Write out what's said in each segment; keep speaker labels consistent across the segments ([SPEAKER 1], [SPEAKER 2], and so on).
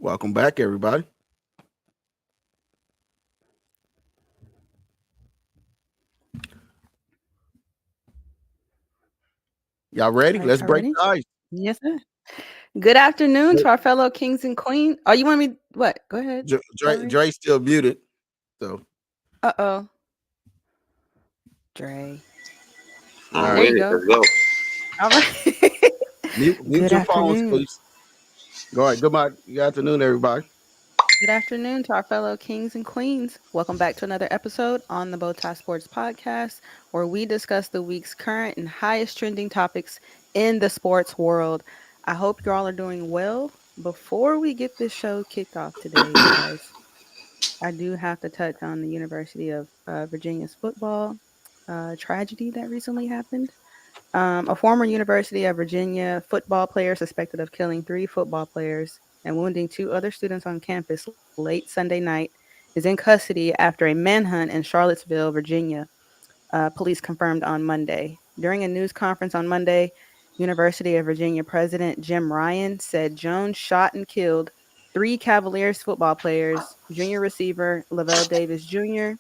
[SPEAKER 1] Welcome back, everybody. Y'all ready? Let's break the ice.
[SPEAKER 2] Yes, sir. Good afternoon to our fellow kings and queens. Oh, you want me? What? Go ahead.
[SPEAKER 1] Dre's still muted. So.
[SPEAKER 2] Uh-oh. Dre.
[SPEAKER 3] There you go. Let's go.
[SPEAKER 2] All right.
[SPEAKER 1] Mute your phones, please. All right. Good afternoon, everybody.
[SPEAKER 2] Good afternoon to our fellow kings and queens. Welcome back to another episode on the BowTie Sports Podcast, where we discuss the week's current and highest trending topics in the sports world. I hope you all are doing well. Before we get this show kicked off today, guys, I do have to touch on the University of Virginia's football tragedy that recently happened. A former University of Virginia football player suspected of killing 3 football players and wounding 2 other students on campus late Sunday night is in custody after a manhunt in Charlottesville, Virginia, police confirmed on Monday. During a news conference on Monday, University of Virginia President Jim Ryan said Jones shot and killed 3 Cavaliers football players, junior receiver Lavelle Davis Jr.,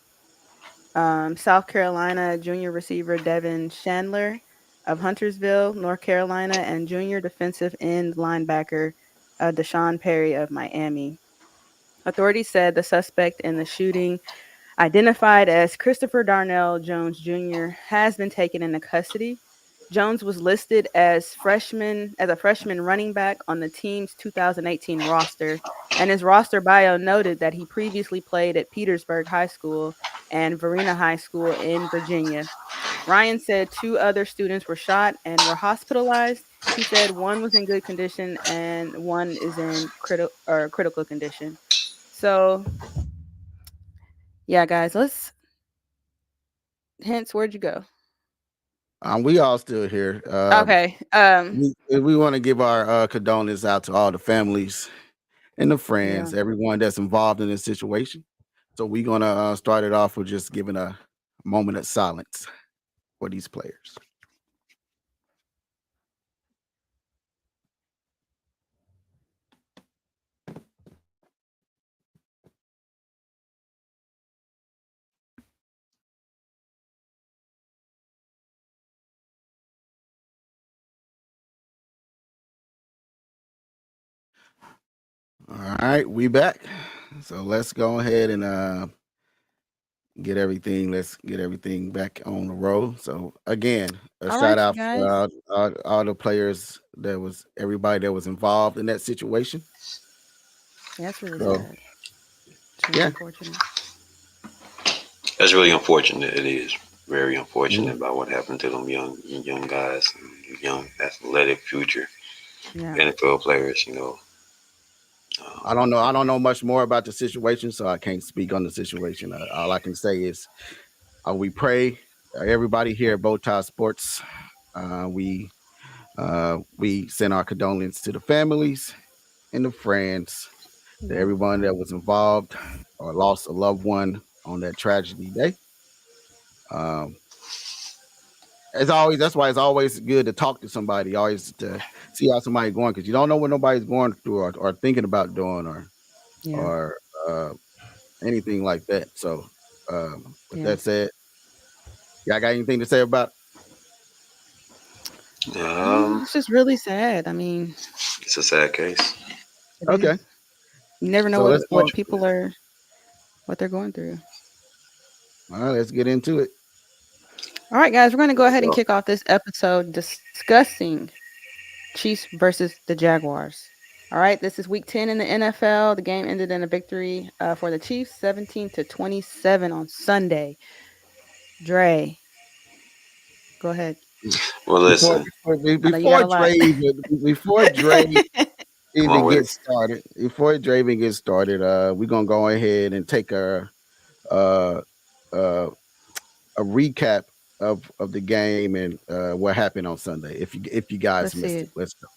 [SPEAKER 2] South Carolina junior receiver Devin Chandler of Huntersville, North Carolina, and junior defensive end linebacker Deshaun Perry of Miami. Authorities said the suspect in the shooting, identified as Christopher Darnell Jones Jr., has been taken into custody. Jones was listed as a freshman running back on the team's 2018 roster, and his roster bio noted that he previously played at Petersburg High School and Varina High School in Virginia. Ryan said 2 other students were shot and were hospitalized. He said one was in good condition and one is in critical condition. So, yeah, guys, Hence, where'd you go?
[SPEAKER 1] We all still here.
[SPEAKER 2] Okay.
[SPEAKER 1] We want to give our condolences out to all the families and the friends, everyone that's involved in this situation. So we're gonna start it off with just giving a moment of silence for these players. All right, we back. So let's go ahead and get everything. Let's get everything back on the road. So again, a shout out for all the players everybody that was involved in that situation.
[SPEAKER 2] That's really sad. Unfortunate.
[SPEAKER 3] That's really unfortunate. It is very unfortunate about what happened to them young guys, young athletic future NFL players.
[SPEAKER 1] I don't know much more about the situation, so I can't speak on the situation. All I can say is we pray everybody here at BowTie Sports. We send our condolences to the families and the friends, to everyone that was involved or lost a loved one on that tragedy day. As always, that's why it's always good to talk to somebody, always to see how somebody's going, because you don't know what nobody's going through or thinking about doing or anything like that. So with that said, y'all got anything to say about
[SPEAKER 2] it's just really sad. I mean,
[SPEAKER 3] it's a sad case.
[SPEAKER 1] Okay.
[SPEAKER 2] You never know what people are, what they're going through.
[SPEAKER 1] All right, let's get into it.
[SPEAKER 2] All right, guys, we're going to go ahead and kick off this episode discussing Chiefs versus the Jaguars. All right, this is week 10 in the NFL. The game ended in a victory for the Chiefs, 17-27 on Sunday. Dre, go ahead.
[SPEAKER 3] Well, listen.
[SPEAKER 1] Before Dre even gets started, we're gonna go ahead and take a recap of the game and what happened on Sunday. If you guys missed it, let's go.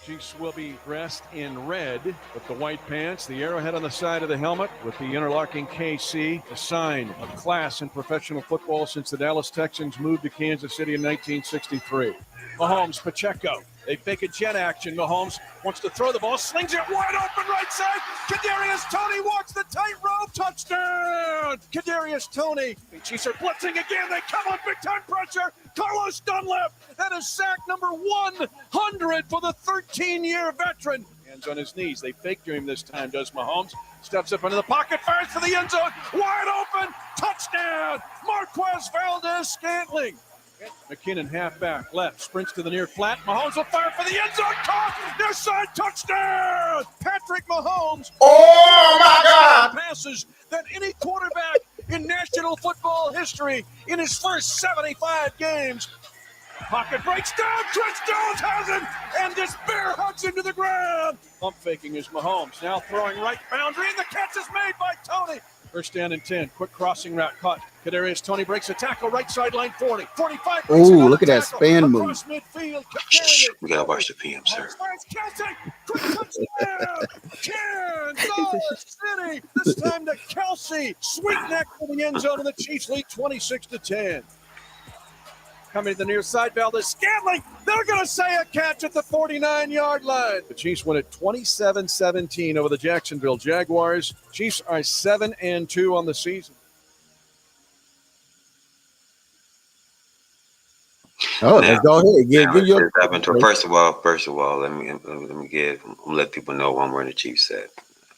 [SPEAKER 4] Chiefs will be dressed in red with the white pants, the arrowhead on the side of the helmet with the interlocking KC, a sign of class in professional football since the Dallas Texans moved to Kansas City in 1963. Mahomes, Pacheco, They fake a jet action. Mahomes wants to throw the ball, slings it wide open right side. Kadarius Toney walks the tightrope. Touchdown! Kadarius Toney. The Chiefs are blitzing again. They come on big time pressure. Carlos Dunlap. That is sack number 100 for the 13-year veteran. Hands on his knees. They fake to him this time, does Mahomes. Steps up into the pocket, fires for the end zone. Wide open. Touchdown! Marquez Valdez-Scantling. McKinnon halfback left, sprints to the near flat. Mahomes will fire for the end zone. Caught! Near side touchdown! Patrick Mahomes.
[SPEAKER 1] Oh my God!
[SPEAKER 4] Passes than any quarterback in National Football history in his first 75 games. Pocket breaks down. Chris Jones has him and just bear hugs him to the ground. Pump faking is Mahomes. Now throwing right boundary, and the catch is made by Toney. First down and 10. Quick crossing route caught. Kadarius Toney breaks a tackle right sideline 40. 45.
[SPEAKER 1] Oh, look at that span move.
[SPEAKER 4] Midfield.
[SPEAKER 3] We gotta watch the PM, sir.
[SPEAKER 4] Kelsey. Quick touchdown. Kansas City. This time to Kelsey. Sweet neck for the end zone, and the Chiefs lead 26-10. Coming to the near side, Valdez-Scantling. They're going to say a catch at the 49-yard line. The Chiefs win it 27-17 over the Jacksonville Jaguars. Chiefs are 7-2 on the season.
[SPEAKER 1] Oh, let's go ahead. Give your.
[SPEAKER 3] First of all, let me let people know why I'm wearing the Chiefs set.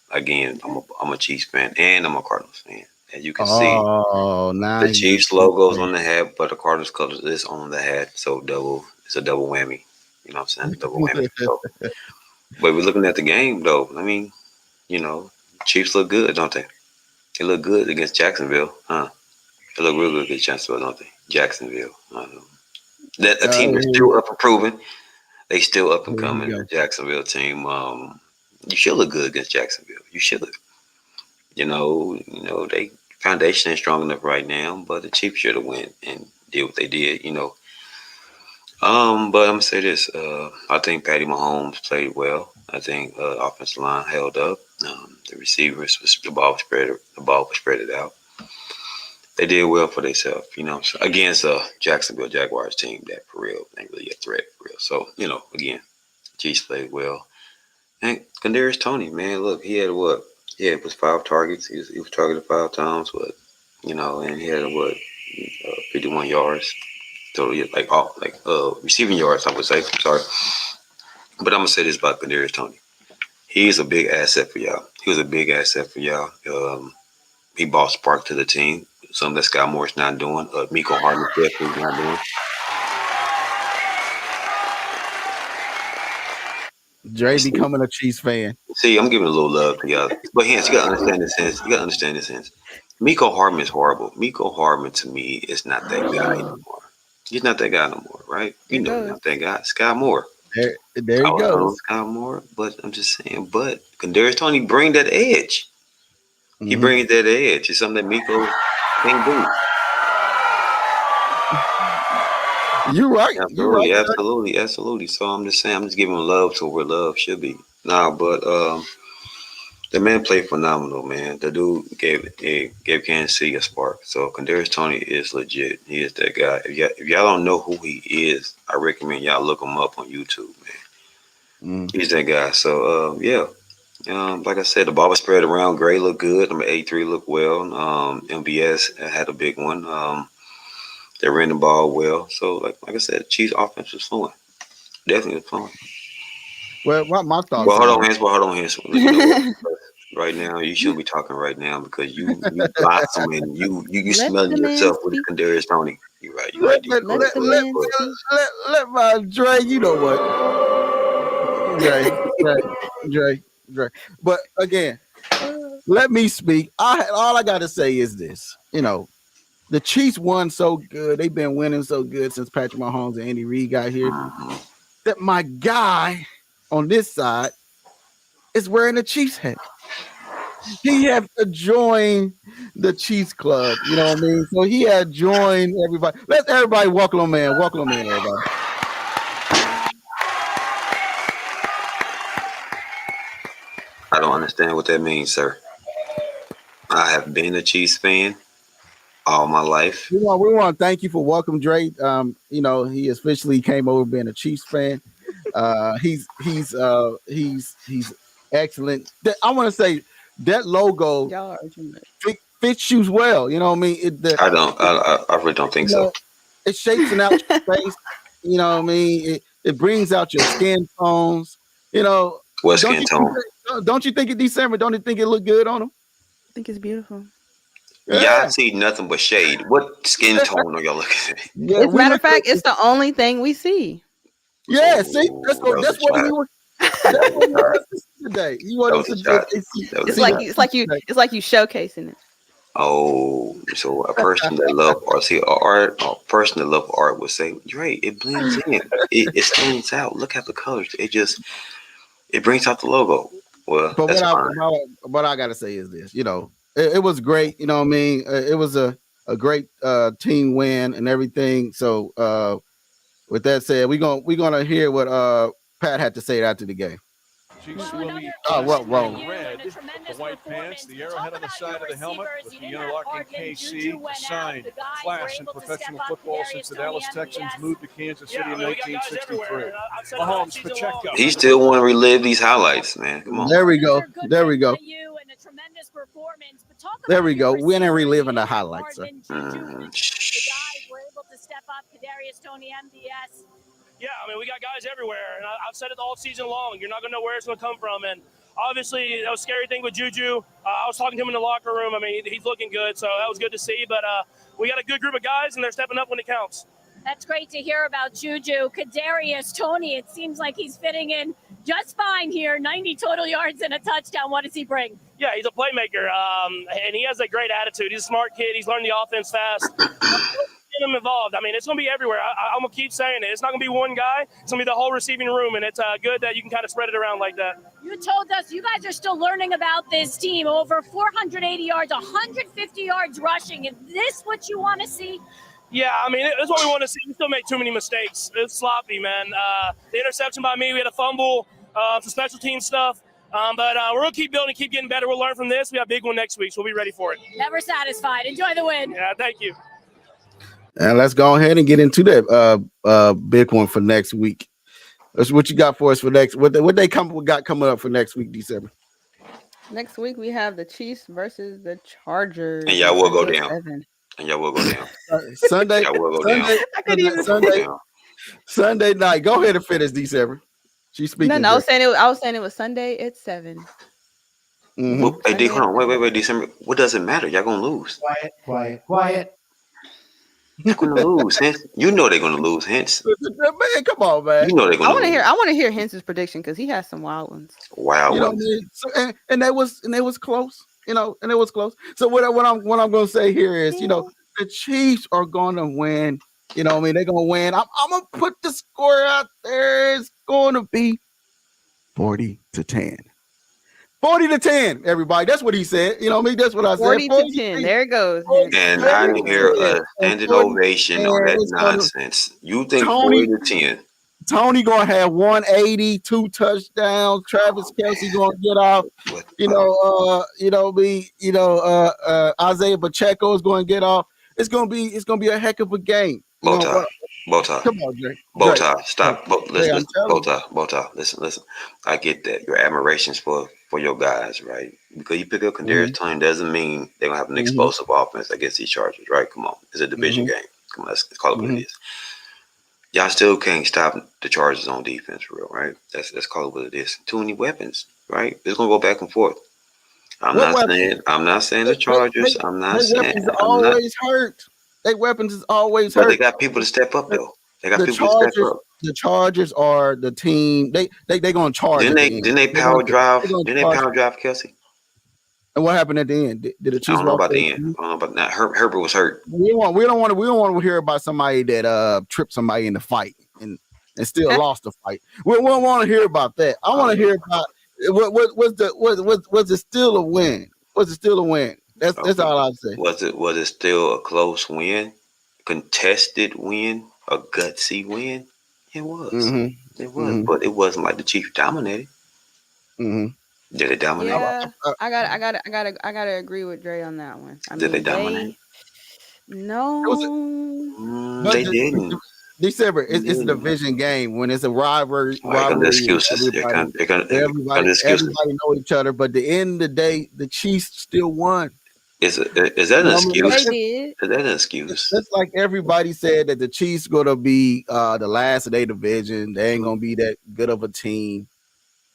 [SPEAKER 3] Again, I'm a Chiefs fan and I'm a Cardinals fan. As you can see, the Chiefs logo's on the hat, but the Cardinals colors is on the hat. So it's a double whammy. You know what I'm saying? Double whammy. So, but we're looking at the game, though. I mean, Chiefs look good, don't they? They look good against Jacksonville, huh? They look real good against Jacksonville, don't they? Jacksonville. That a team is still up and proving. They still up and coming. The Jacksonville team. You should look good against Jacksonville. You should. They foundation ain't strong enough right now, but the Chiefs should have went and did what they did. But I'm gonna say this. I think Patty Mahomes played well. I think offensive line held up. The receivers the ball was spread out. They did well for themselves, against a Jacksonville Jaguars team that for real ain't really a threat for real. So, again, Chiefs played well. And Kadarius Toney, man, look, he had what? Yeah, it was 5 targets. He was targeted 5 times, but and he had 51 yards. So receiving yards, I would say. Sorry, but I'm gonna say this about Kadarius Toney. He's a big asset for y'all. He was a big asset for y'all. He brought spark to the team. Something that Scott Moore's not doing. Miko Hardman definitely not doing.
[SPEAKER 1] Dre becoming a Chiefs fan.
[SPEAKER 3] See, I'm giving a little love to y'all. But hence, you gotta understand this sense. Miko Hardman is horrible. Miko Hardman to me is not that guy anymore. He's not that guy no more, right? He's not that guy. Scott Moore.
[SPEAKER 1] There you go.
[SPEAKER 3] Scott Moore, but I'm just saying. But Kadarius Toney bring that edge. Mm-hmm. He brings that edge. It's something that Miko can't do.
[SPEAKER 1] You're right.
[SPEAKER 3] Absolutely. So I'm just saying, I'm just giving love to where love should be. But the man played phenomenal, man. The dude gave Kansas City a spark. So Kadarius Toney is legit. He is that guy. If y'all don't know who he is, I recommend y'all look him up on YouTube, man. He's that guy. So like I said, the ball was spread around. Gray looked good. Number 83 looked well. MBS had a big one. They ran the ball well. So, like I said, the Chiefs' offense was fluent. Definitely was fluent.
[SPEAKER 1] Well, what my thoughts?
[SPEAKER 3] Well, hold on, hands. Right now, you shouldn't be talking right now because you blossom and you smelling yourself with Kadarius Toney. You're right.
[SPEAKER 1] Let my Dre. You know what? Dre. But again, let me speak. All I got to say is this. The Chiefs won so good. They've been winning so good since Patrick Mahomes and Andy Reid got here. That my guy on this side is wearing a Chiefs hat. He had to join the Chiefs club. You know what I mean? So he had joined everybody. Let everybody welcome him in. Welcome him in, everybody.
[SPEAKER 3] I don't understand what that means, sir. I have been a Chiefs fan all my life.
[SPEAKER 1] We want to thank you for welcoming Dre. He officially came over being a Chiefs fan. He's excellent. I want to say that logo
[SPEAKER 2] Y'all are too much.
[SPEAKER 1] fits you well. You know what I mean?
[SPEAKER 3] I don't. I really don't think
[SPEAKER 1] You
[SPEAKER 3] so.
[SPEAKER 1] know, it shapes out your face. You know what I mean? It brings out your skin tones. You know,
[SPEAKER 3] What
[SPEAKER 1] don't
[SPEAKER 3] skin
[SPEAKER 1] you
[SPEAKER 3] tone?
[SPEAKER 1] don't you think in December? Don't you think it look good on him?
[SPEAKER 2] I think it's beautiful.
[SPEAKER 3] Yeah, I
[SPEAKER 1] Yeah,
[SPEAKER 3] see nothing but shade. What skin tone are y'all looking at?
[SPEAKER 1] yeah.
[SPEAKER 2] As a
[SPEAKER 1] We
[SPEAKER 2] matter of
[SPEAKER 1] look
[SPEAKER 2] fact,
[SPEAKER 1] at
[SPEAKER 2] it's the only thing we see.
[SPEAKER 1] yeah. See,
[SPEAKER 3] Oh, that was a
[SPEAKER 1] that's what
[SPEAKER 3] shot.
[SPEAKER 1] he was.
[SPEAKER 3] That
[SPEAKER 1] That's
[SPEAKER 3] was
[SPEAKER 1] what
[SPEAKER 3] a
[SPEAKER 1] he
[SPEAKER 3] shot.
[SPEAKER 1] wanted to see today. He
[SPEAKER 3] That
[SPEAKER 1] wanted
[SPEAKER 3] was
[SPEAKER 1] to
[SPEAKER 3] a shot. That was
[SPEAKER 2] It's
[SPEAKER 3] a
[SPEAKER 2] like
[SPEAKER 3] shot.
[SPEAKER 2] you, it's like you,
[SPEAKER 1] today.
[SPEAKER 2] it's like you showcasing it.
[SPEAKER 3] Oh, so a person that love art, see, a person that love art would say, "Dre, it blends in. It stands out. Look at the colors. It brings out the logo." Well,
[SPEAKER 1] But
[SPEAKER 3] that's fine.
[SPEAKER 1] what I gotta say is this. You know, it was great. You know what I mean? It was a great team win and everything. So with that said, we're gonna hear what Pat had to say after the game.
[SPEAKER 4] Chiefs will be
[SPEAKER 1] Oh,
[SPEAKER 4] dressed
[SPEAKER 1] wrong.
[SPEAKER 4] in red with the white pants, the arrowhead on the side of the helmet with the interlocking KC, signed class in professional football since the Dallas Texans moved to Kansas City in 1963. Mahomes, Pacheco.
[SPEAKER 3] He still want to relive these highlights, man. Come on.
[SPEAKER 1] There we go. There we go. There we go. Win and reliving the highlights, sir.
[SPEAKER 5] Yeah, I mean, we got guys everywhere, and I've said it all season long. You're not going to know where it's going to come from, and obviously, that was a scary thing with Juju. I was talking to him in the locker room. I mean, he's looking good, so that was good to see, but we got a good group of guys, and they're stepping up when it counts.
[SPEAKER 6] That's great to hear about Juju. Kadarius Toney, it seems like he's fitting in just fine here. 90 total yards and a touchdown. What does he bring?
[SPEAKER 5] Yeah, he's a playmaker, and he has a great attitude. He's a smart kid. He's learned the offense fast. Get him involved. I mean, it's going to be everywhere. I'm going to keep saying it. It's not going to be one guy. It's going to be the whole receiving room, and it's good that you can kind of spread it around like that.
[SPEAKER 6] You told us you guys are still learning about this team. Over 480 yards, 150 yards rushing. Is this what you want to see?
[SPEAKER 5] Yeah, I mean, that's what we want to see. We still make too many mistakes. It's sloppy, man. The interception by me, we had a fumble, some special team stuff. But we're going to keep building, keep getting better. We'll learn from this. We have a big one next week, so we'll be ready for it.
[SPEAKER 6] Never satisfied. Enjoy the win.
[SPEAKER 5] Yeah, thank you.
[SPEAKER 1] And let's go ahead and get into that big one for next week. That's what you got for us for next. What they got coming up for next week, December.
[SPEAKER 2] Next week we have the Chiefs versus the Chargers.
[SPEAKER 3] And y'all will go down.
[SPEAKER 2] 7.
[SPEAKER 3] And y'all will go down.
[SPEAKER 1] Sunday.
[SPEAKER 3] Y'all will go down.
[SPEAKER 2] I couldn't even
[SPEAKER 1] Sunday night. Go ahead and finish December. She's speaking.
[SPEAKER 2] No, I was saying it was Sunday at 7.
[SPEAKER 1] Mm-hmm.
[SPEAKER 3] Well, hey, D, hold on. Wait, December. What does it matter? Y'all gonna lose.
[SPEAKER 7] Quiet.
[SPEAKER 3] They're gonna lose. Hence, you know they're gonna lose. Hence,
[SPEAKER 1] Man, come on, man.
[SPEAKER 3] you know they're gonna lose.
[SPEAKER 2] I want to hear Hence's prediction because he has some wild ones.
[SPEAKER 3] Wow.
[SPEAKER 1] You know what I mean? So, and that was close. You know, and it was close. So what I'm going to say here is, you know, the Chiefs are going to win. You know what I mean? They're going to win. I'm going to put the score out there. It's going to be 40-10. 40-10, everybody. That's what he said. You know what I mean? That's what I said.
[SPEAKER 2] 40-10. There it goes.
[SPEAKER 3] And I didn't hear a standing ovation on that nonsense. You think 40-10?
[SPEAKER 1] Tony gonna have 180, 2 touchdowns. Travis Kelce gonna get off. Isaiah Pacheco is gonna get off. It's gonna be a heck of a game.
[SPEAKER 3] BowTie.
[SPEAKER 1] Come on, Dre.
[SPEAKER 3] BowTie, stop. Listen,
[SPEAKER 1] Dre,
[SPEAKER 3] BowTie. Listen. I get that. Your admirations for your guys, right? Because you pick up Kadarius Toney doesn't mean they're gonna have an explosive offense against these Chargers, right? Come on, it's a division game. Come on, let's call it what it is. Y'all still can't stop the Chargers on defense, for real, right? Let's call it what it is. Too many weapons, right? It's gonna go back and forth. I'm not saying the Chargers. I'm not saying
[SPEAKER 1] always hurt. Their weapons is always hurt.
[SPEAKER 3] But they got people to step up though. They got people to step up.
[SPEAKER 1] The Chargers are the team. They gonna charge.
[SPEAKER 3] Didn't they power drive Kelce?
[SPEAKER 1] And what happened at the end? Did the Chiefs?
[SPEAKER 3] I don't know about the end. I don't know about that. Herbert was hurt.
[SPEAKER 1] We don't want to hear about somebody that tripped somebody in the fight and still lost the fight. We don't want to hear about that. I want to hear about was it still a win? Was it still a win? That's all I'd say.
[SPEAKER 3] Was it still a close win? Contested win? A gutsy win? It was. It was, but it wasn't like the Chiefs dominated. Did they dominate?
[SPEAKER 2] Yeah, I gotta agree with Dre on that one.
[SPEAKER 3] Did they dominate?
[SPEAKER 2] No,
[SPEAKER 3] they didn't.
[SPEAKER 1] December. It's a division game when it's a rivalry.
[SPEAKER 3] Like on the
[SPEAKER 1] And
[SPEAKER 3] excuses. They're kind of excuses.
[SPEAKER 1] Everybody know each other. But at the end of the day, the Chiefs still won.
[SPEAKER 3] Is that an
[SPEAKER 1] You know what I mean?
[SPEAKER 3] excuse?
[SPEAKER 2] They did.
[SPEAKER 3] Is that an excuse?
[SPEAKER 1] That's like everybody said that the Chiefs gonna be the last of their division. They ain't gonna be that good of a team.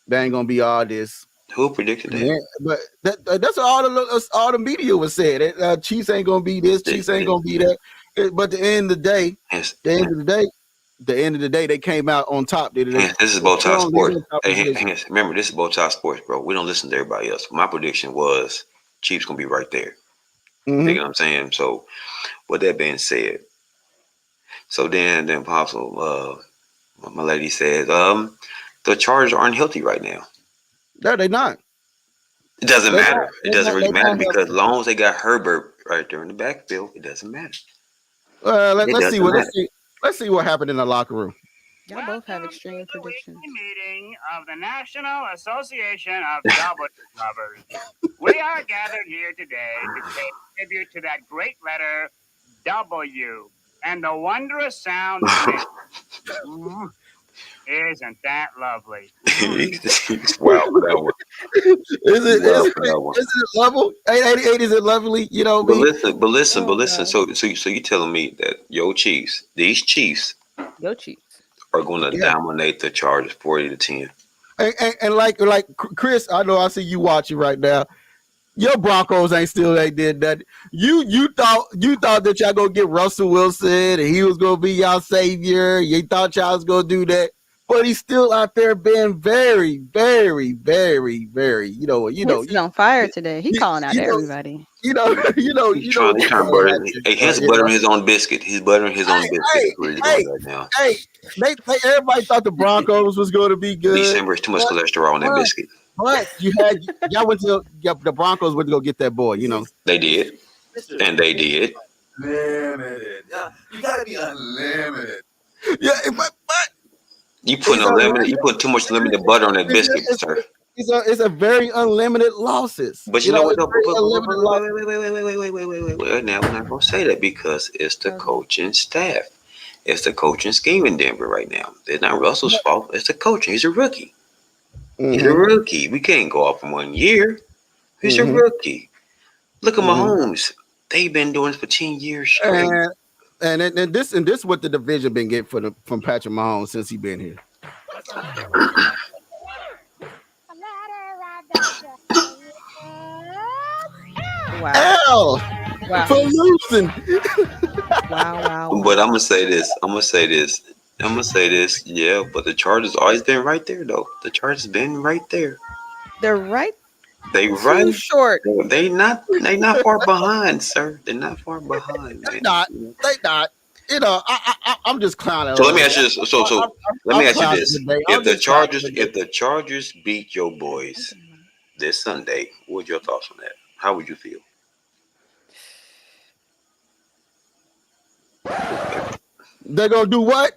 [SPEAKER 1] They ain't gonna be all this.
[SPEAKER 3] Who predicted that?
[SPEAKER 1] Yeah, but that's what all the media was saying. Chiefs ain't gonna be this. Chiefs ain't gonna be that. But at the end of the day, the end of the day, they came out on top.
[SPEAKER 3] This is BowTie Sports. Hey, remember, this is BowTie Sports, bro. We don't listen to everybody else. My prediction was Chiefs gonna be right there.
[SPEAKER 1] Mm-hmm.
[SPEAKER 3] You know what I'm saying? So, with that being said, so then Apostle, my lady says, the Chargers aren't healthy right now.
[SPEAKER 1] No, they're not.
[SPEAKER 3] It doesn't matter. It doesn't really matter because
[SPEAKER 1] healthy.
[SPEAKER 3] as long as they got Herbert right there in the backfield, it doesn't matter.
[SPEAKER 1] Let's see what happened in the locker room.
[SPEAKER 2] Y'all both have extreme predictions.
[SPEAKER 7] Meeting of the National Association of Double Lovers. We are gathered here today to pay tribute to that great letter W and the wondrous sound of it. Isn't that lovely?
[SPEAKER 3] Wow, that one.
[SPEAKER 1] Is it level? 888 is it lovely? You know what I mean?
[SPEAKER 3] But listen. So you telling me that these Chiefs
[SPEAKER 2] Yo, Chiefs
[SPEAKER 3] are going to dominate the Chargers 40-10?
[SPEAKER 1] And like Chris, I know I see you watching right now. Your Broncos ain't did that. You thought that y'all gonna get Russell Wilson and he was gonna be y'all savior. You thought y'all was gonna do that. But he's still out there being very, very, very, very, you know.
[SPEAKER 2] He's on fire today. He calling out everybody.
[SPEAKER 3] He's trying to butter. He's buttering his own biscuit. He's buttering his own biscuit. Right now.
[SPEAKER 1] Hey, everybody thought the Broncos was going to be good.
[SPEAKER 3] December is too much cholesterol on that biscuit.
[SPEAKER 1] But the Broncos went to go get that boy. You know
[SPEAKER 3] they did, and they did.
[SPEAKER 8] Limited. Yeah, you gotta be unlimited.
[SPEAKER 1] Yeah, but.
[SPEAKER 3] You put too much limited butter on that biscuit, sir.
[SPEAKER 1] It's a very unlimited losses.
[SPEAKER 3] But you know what? Wait. Now we're not gonna say that because it's the coaching staff. It's the coaching scheme in Denver right now. It's not Russell's fault. It's the coaching. He's a rookie. Mm-hmm. He's a rookie. We can't go off in 1 year. He's a rookie. Look at Mahomes. They've been doing this for 10 years straight.
[SPEAKER 1] And this what the division been getting from Patrick Mahomes since he been here.
[SPEAKER 2] Wow.
[SPEAKER 1] For losing.
[SPEAKER 2] Wow.
[SPEAKER 3] But I'm gonna say this. Yeah, but the Chargers always been right there though. The Chargers been right there.
[SPEAKER 2] They're right.
[SPEAKER 3] They right
[SPEAKER 2] short.
[SPEAKER 3] They not far behind, sir. They're not far behind.
[SPEAKER 1] They not. You know, I'm just clowning.
[SPEAKER 3] So let me ask you this. Let me ask you this: if the Chargers beat your boys this Sunday, what's your thoughts on that? How would you feel?
[SPEAKER 1] They're gonna do what?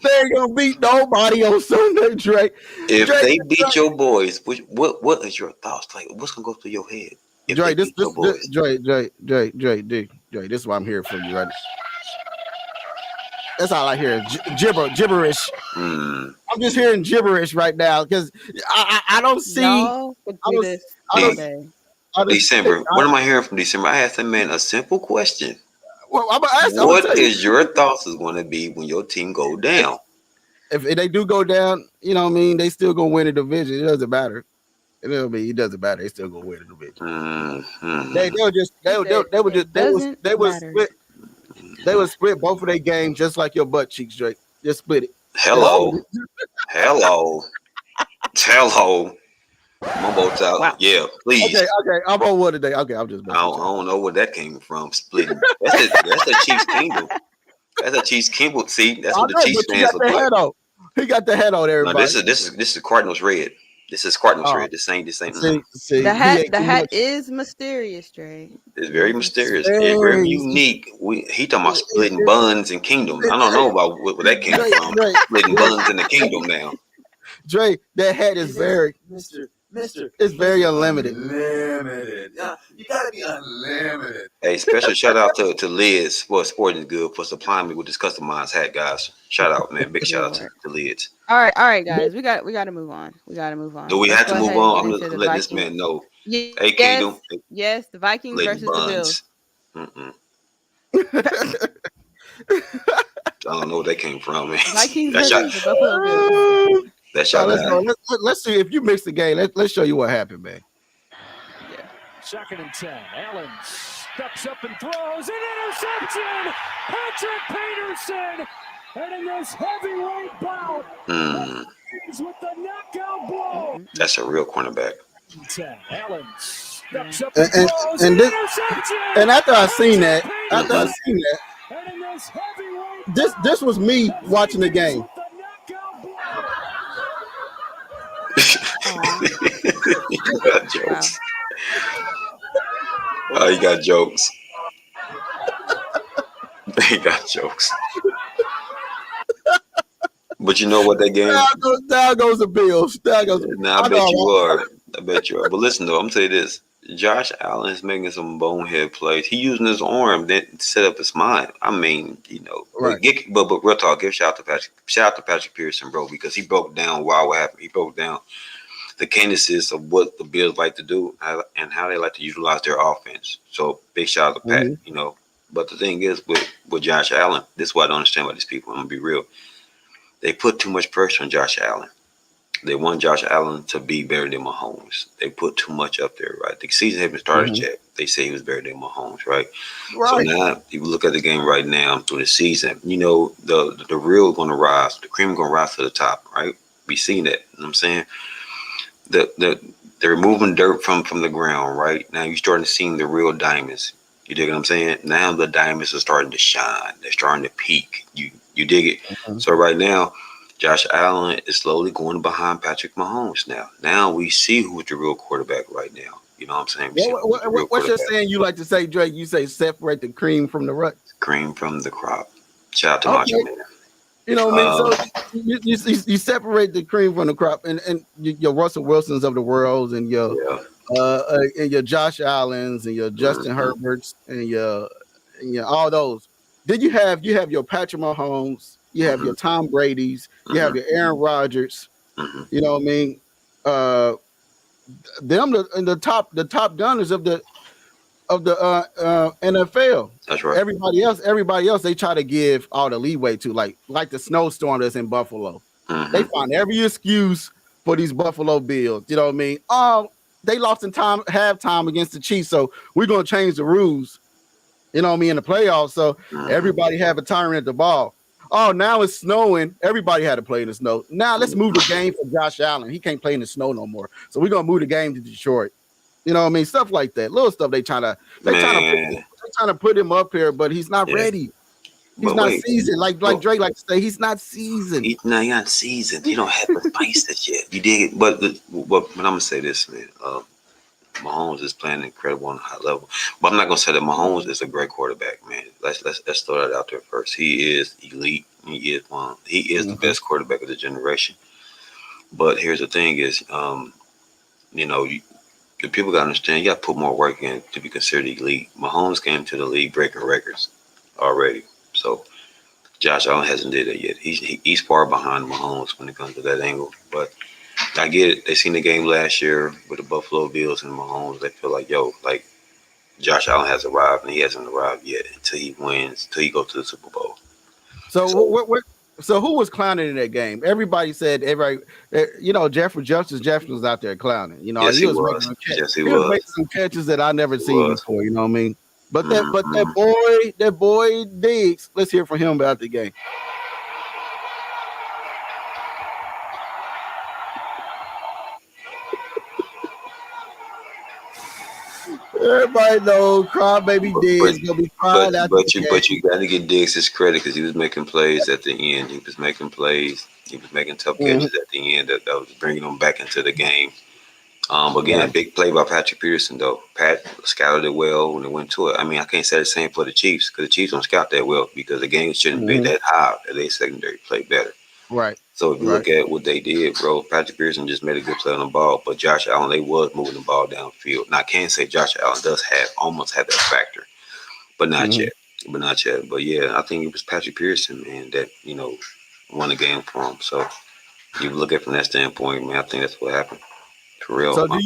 [SPEAKER 1] They ain't gonna beat nobody on Sunday, Drake.
[SPEAKER 3] If they beat your boys, what is your thoughts? Like, what's gonna go through your head?
[SPEAKER 1] Drake, Drake, this is why I'm here for you, right? That's all I hear. Gibberish. I'm just hearing gibberish right now because I don't see.
[SPEAKER 3] December. What am I hearing from December? I asked that man a simple question.
[SPEAKER 1] Well, I'm gonna ask.
[SPEAKER 3] What is your thoughts is going to be when your team go down?
[SPEAKER 1] If they do go down, you know what I mean, they still gonna win the division. It doesn't matter. It doesn't matter. They still gonna win the division.
[SPEAKER 3] Mm-hmm.
[SPEAKER 1] They would split both of their games just like your butt cheeks, Drake. Just split it.
[SPEAKER 3] Hello. My boat's out. Wow. Yeah, please.
[SPEAKER 1] Okay. I'm on one today. Okay, I'm just.
[SPEAKER 3] I don't know where that came from. Splitting. That's a Chiefs kingdom. That's a Chiefs kingdom. See, that's what the Chiefs fans look like.
[SPEAKER 1] He got the head on everybody.
[SPEAKER 3] No, this is Cardinals red. This is Cardinals red. This ain't.
[SPEAKER 2] See, the hat is mysterious, Dre.
[SPEAKER 3] It's very mysterious. It's very unique. He talking about splitting buns and kingdoms. I don't know about where that came from. Splitting buns in the kingdom now.
[SPEAKER 1] Dre, that hat is very.
[SPEAKER 8] Mister.
[SPEAKER 1] It's very unlimited.
[SPEAKER 8] Unlimited. Yeah, you gotta be unlimited.
[SPEAKER 3] Hey, special shout out to Lids. Well, Sporting Good for supplying me with this customized hat, guys. Shout out, man. Big shout out
[SPEAKER 2] Lord.
[SPEAKER 3] to Lids.
[SPEAKER 2] All right, guys. We got to move on. We got to move
[SPEAKER 3] Do
[SPEAKER 2] on.
[SPEAKER 3] we
[SPEAKER 2] Let's
[SPEAKER 3] have
[SPEAKER 2] go
[SPEAKER 3] to move
[SPEAKER 2] ahead and
[SPEAKER 3] on?
[SPEAKER 2] get
[SPEAKER 3] I'm
[SPEAKER 2] into
[SPEAKER 3] gonna
[SPEAKER 2] the
[SPEAKER 3] let this
[SPEAKER 2] Vikings.
[SPEAKER 3] man know. Hey,
[SPEAKER 2] Yes,
[SPEAKER 3] Kingdom,
[SPEAKER 2] yes, the Vikings
[SPEAKER 3] Lady
[SPEAKER 2] versus the Bills.
[SPEAKER 3] Buns. I don't know where they came from, man.
[SPEAKER 2] Vikings
[SPEAKER 3] That shot.
[SPEAKER 2] versus the Buffalo Bills.
[SPEAKER 3] That
[SPEAKER 1] Now
[SPEAKER 3] shot
[SPEAKER 1] let's
[SPEAKER 3] down.
[SPEAKER 1] go. Let's see if you mix the game. Let's show you what happened, man.
[SPEAKER 2] Yeah.
[SPEAKER 4] 2nd and 10. Allen steps up and throws an interception. Patrick Peterson, and in this heavyweight bout, with the knockout blow.
[SPEAKER 3] That's a real cornerback.
[SPEAKER 4] 10. Allen steps up and
[SPEAKER 1] And
[SPEAKER 4] throws
[SPEAKER 1] and
[SPEAKER 4] an
[SPEAKER 1] this,
[SPEAKER 4] interception.
[SPEAKER 1] and after I seen that,
[SPEAKER 4] And in this heavyweight
[SPEAKER 1] this was me watching the game.
[SPEAKER 4] with the knockout blow.
[SPEAKER 3] You got jokes. Oh, you got jokes. He got jokes. But you know what that game?
[SPEAKER 1] Down goes the Bills. Down goes.
[SPEAKER 3] Now I bet you are. I bet you are. But listen though, I'm gonna tell you this. Josh Allen is making some bonehead plays. He using his arm then to set up his mind. I mean, you know,
[SPEAKER 1] Right.
[SPEAKER 3] but real talk, give shout out to Patrick. Shout out to Patrick Pearson, bro, because he broke down what happened. He broke down the cadences of what the Bills like to do and how they like to utilize their offense. So big shout out to Pat, you know. But the thing is with Josh Allen, this is what I don't understand about these people. I'm gonna be real. They put too much pressure on Josh Allen. They want Josh Allen to be better than Mahomes. They put too much up there, right? The season hasn't started yet. They say he was better than Mahomes, right? So now, if you look at the game right now through the season, you know, the real going to rise. The cream going to rise to the top, right? We seen that. You know what I'm saying? They're removing dirt from the ground, right? Now you're starting to see the real diamonds. You dig what I'm saying? Now the diamonds are starting to shine. They're starting to peak. You dig it? So right now, Josh Allen is slowly going behind Patrick Mahomes now. Now we see who's the real quarterback right now. You know what I'm saying?
[SPEAKER 1] What's your saying you like to say, Drake? You say separate the cream from the rut.
[SPEAKER 3] Cream from the crop. Shout out to Macho Man.
[SPEAKER 1] You know what I mean? So you separate the cream from the crop, and your Russell Wilsons of the world, and your Josh Allens, and your Justin Herberts, and your all those. Then you have your Patrick Mahomes, you have your Tom Brady's, you have your Aaron Rodgers. You know what I mean? Them the top gunners of the NFL.
[SPEAKER 3] That's right.
[SPEAKER 1] Everybody else, they try to give all the leeway to, like the snowstorm that's in Buffalo. They find every excuse for these Buffalo Bills. You know what I mean? Oh, they lost in halftime against the Chiefs, so we're gonna change the rules. You know what I mean, in the playoffs. So everybody have a tyrant at the ball. Oh, now it's snowing. Everybody had to play in the snow. Now let's move the game for Josh Allen. He can't play in the snow no more. So we're gonna move the game to Detroit. You know what I mean? Stuff like that. Little stuff they trying to put him up here, but he's not ready. He's not seasoned. Like Drake like to say, he's not seasoned.
[SPEAKER 3] He's not seasoned. He don't have the spice that yet. You dig it? But I'm gonna say this, man. Mahomes is playing incredible on a high level. But I'm not gonna say that Mahomes is a great quarterback, man. Let's throw that out there first. He is elite. He is one. He is the best quarterback of the generation. But here's the thing: is you know, the people gotta understand. You gotta put more work in to be considered elite. Mahomes came to the league breaking records already. So Josh Allen hasn't did it yet. He's far behind Mahomes when it comes to that angle. But I get it. They seen the game last year with the Buffalo Bills and Mahomes. They feel like, like Josh Allen has arrived, and he hasn't arrived yet until he wins, until he goes to the Super Bowl.
[SPEAKER 1] So who was clowning in that game? Everybody said Jeffrey Jefferson was out there clowning. You know,
[SPEAKER 3] yes,
[SPEAKER 1] he was making some catches that I never seen before. You know what I mean? But that boy Diggs. Let's hear from him about the game. Everybody knows crybaby Diggs gonna be crying out.
[SPEAKER 3] But you got to get Diggs his credit because he was making plays at the end. He was making plays. He was making tough catches at the end that was bringing them back into the game. Again, a big play by Patrick Peterson though. Pat scouted it well when it went to it. I mean, I can't say the same for the Chiefs because the Chiefs don't scout that well because the game shouldn't be that high. That they secondary played better.
[SPEAKER 1] Right.
[SPEAKER 3] So if you
[SPEAKER 1] Right.
[SPEAKER 3] look at what they did, bro, Patrick Pearson just made a good play on the ball, but Josh Allen, they was moving the ball downfield. Now I can say Josh Allen does almost have that factor, but not
[SPEAKER 1] Mm-hmm.
[SPEAKER 3] yet. But not yet. But yeah, I think it was Patrick Pearson, man, that won the game for him. So you look at it from that standpoint, man, I think that's what happened. For real.
[SPEAKER 1] So do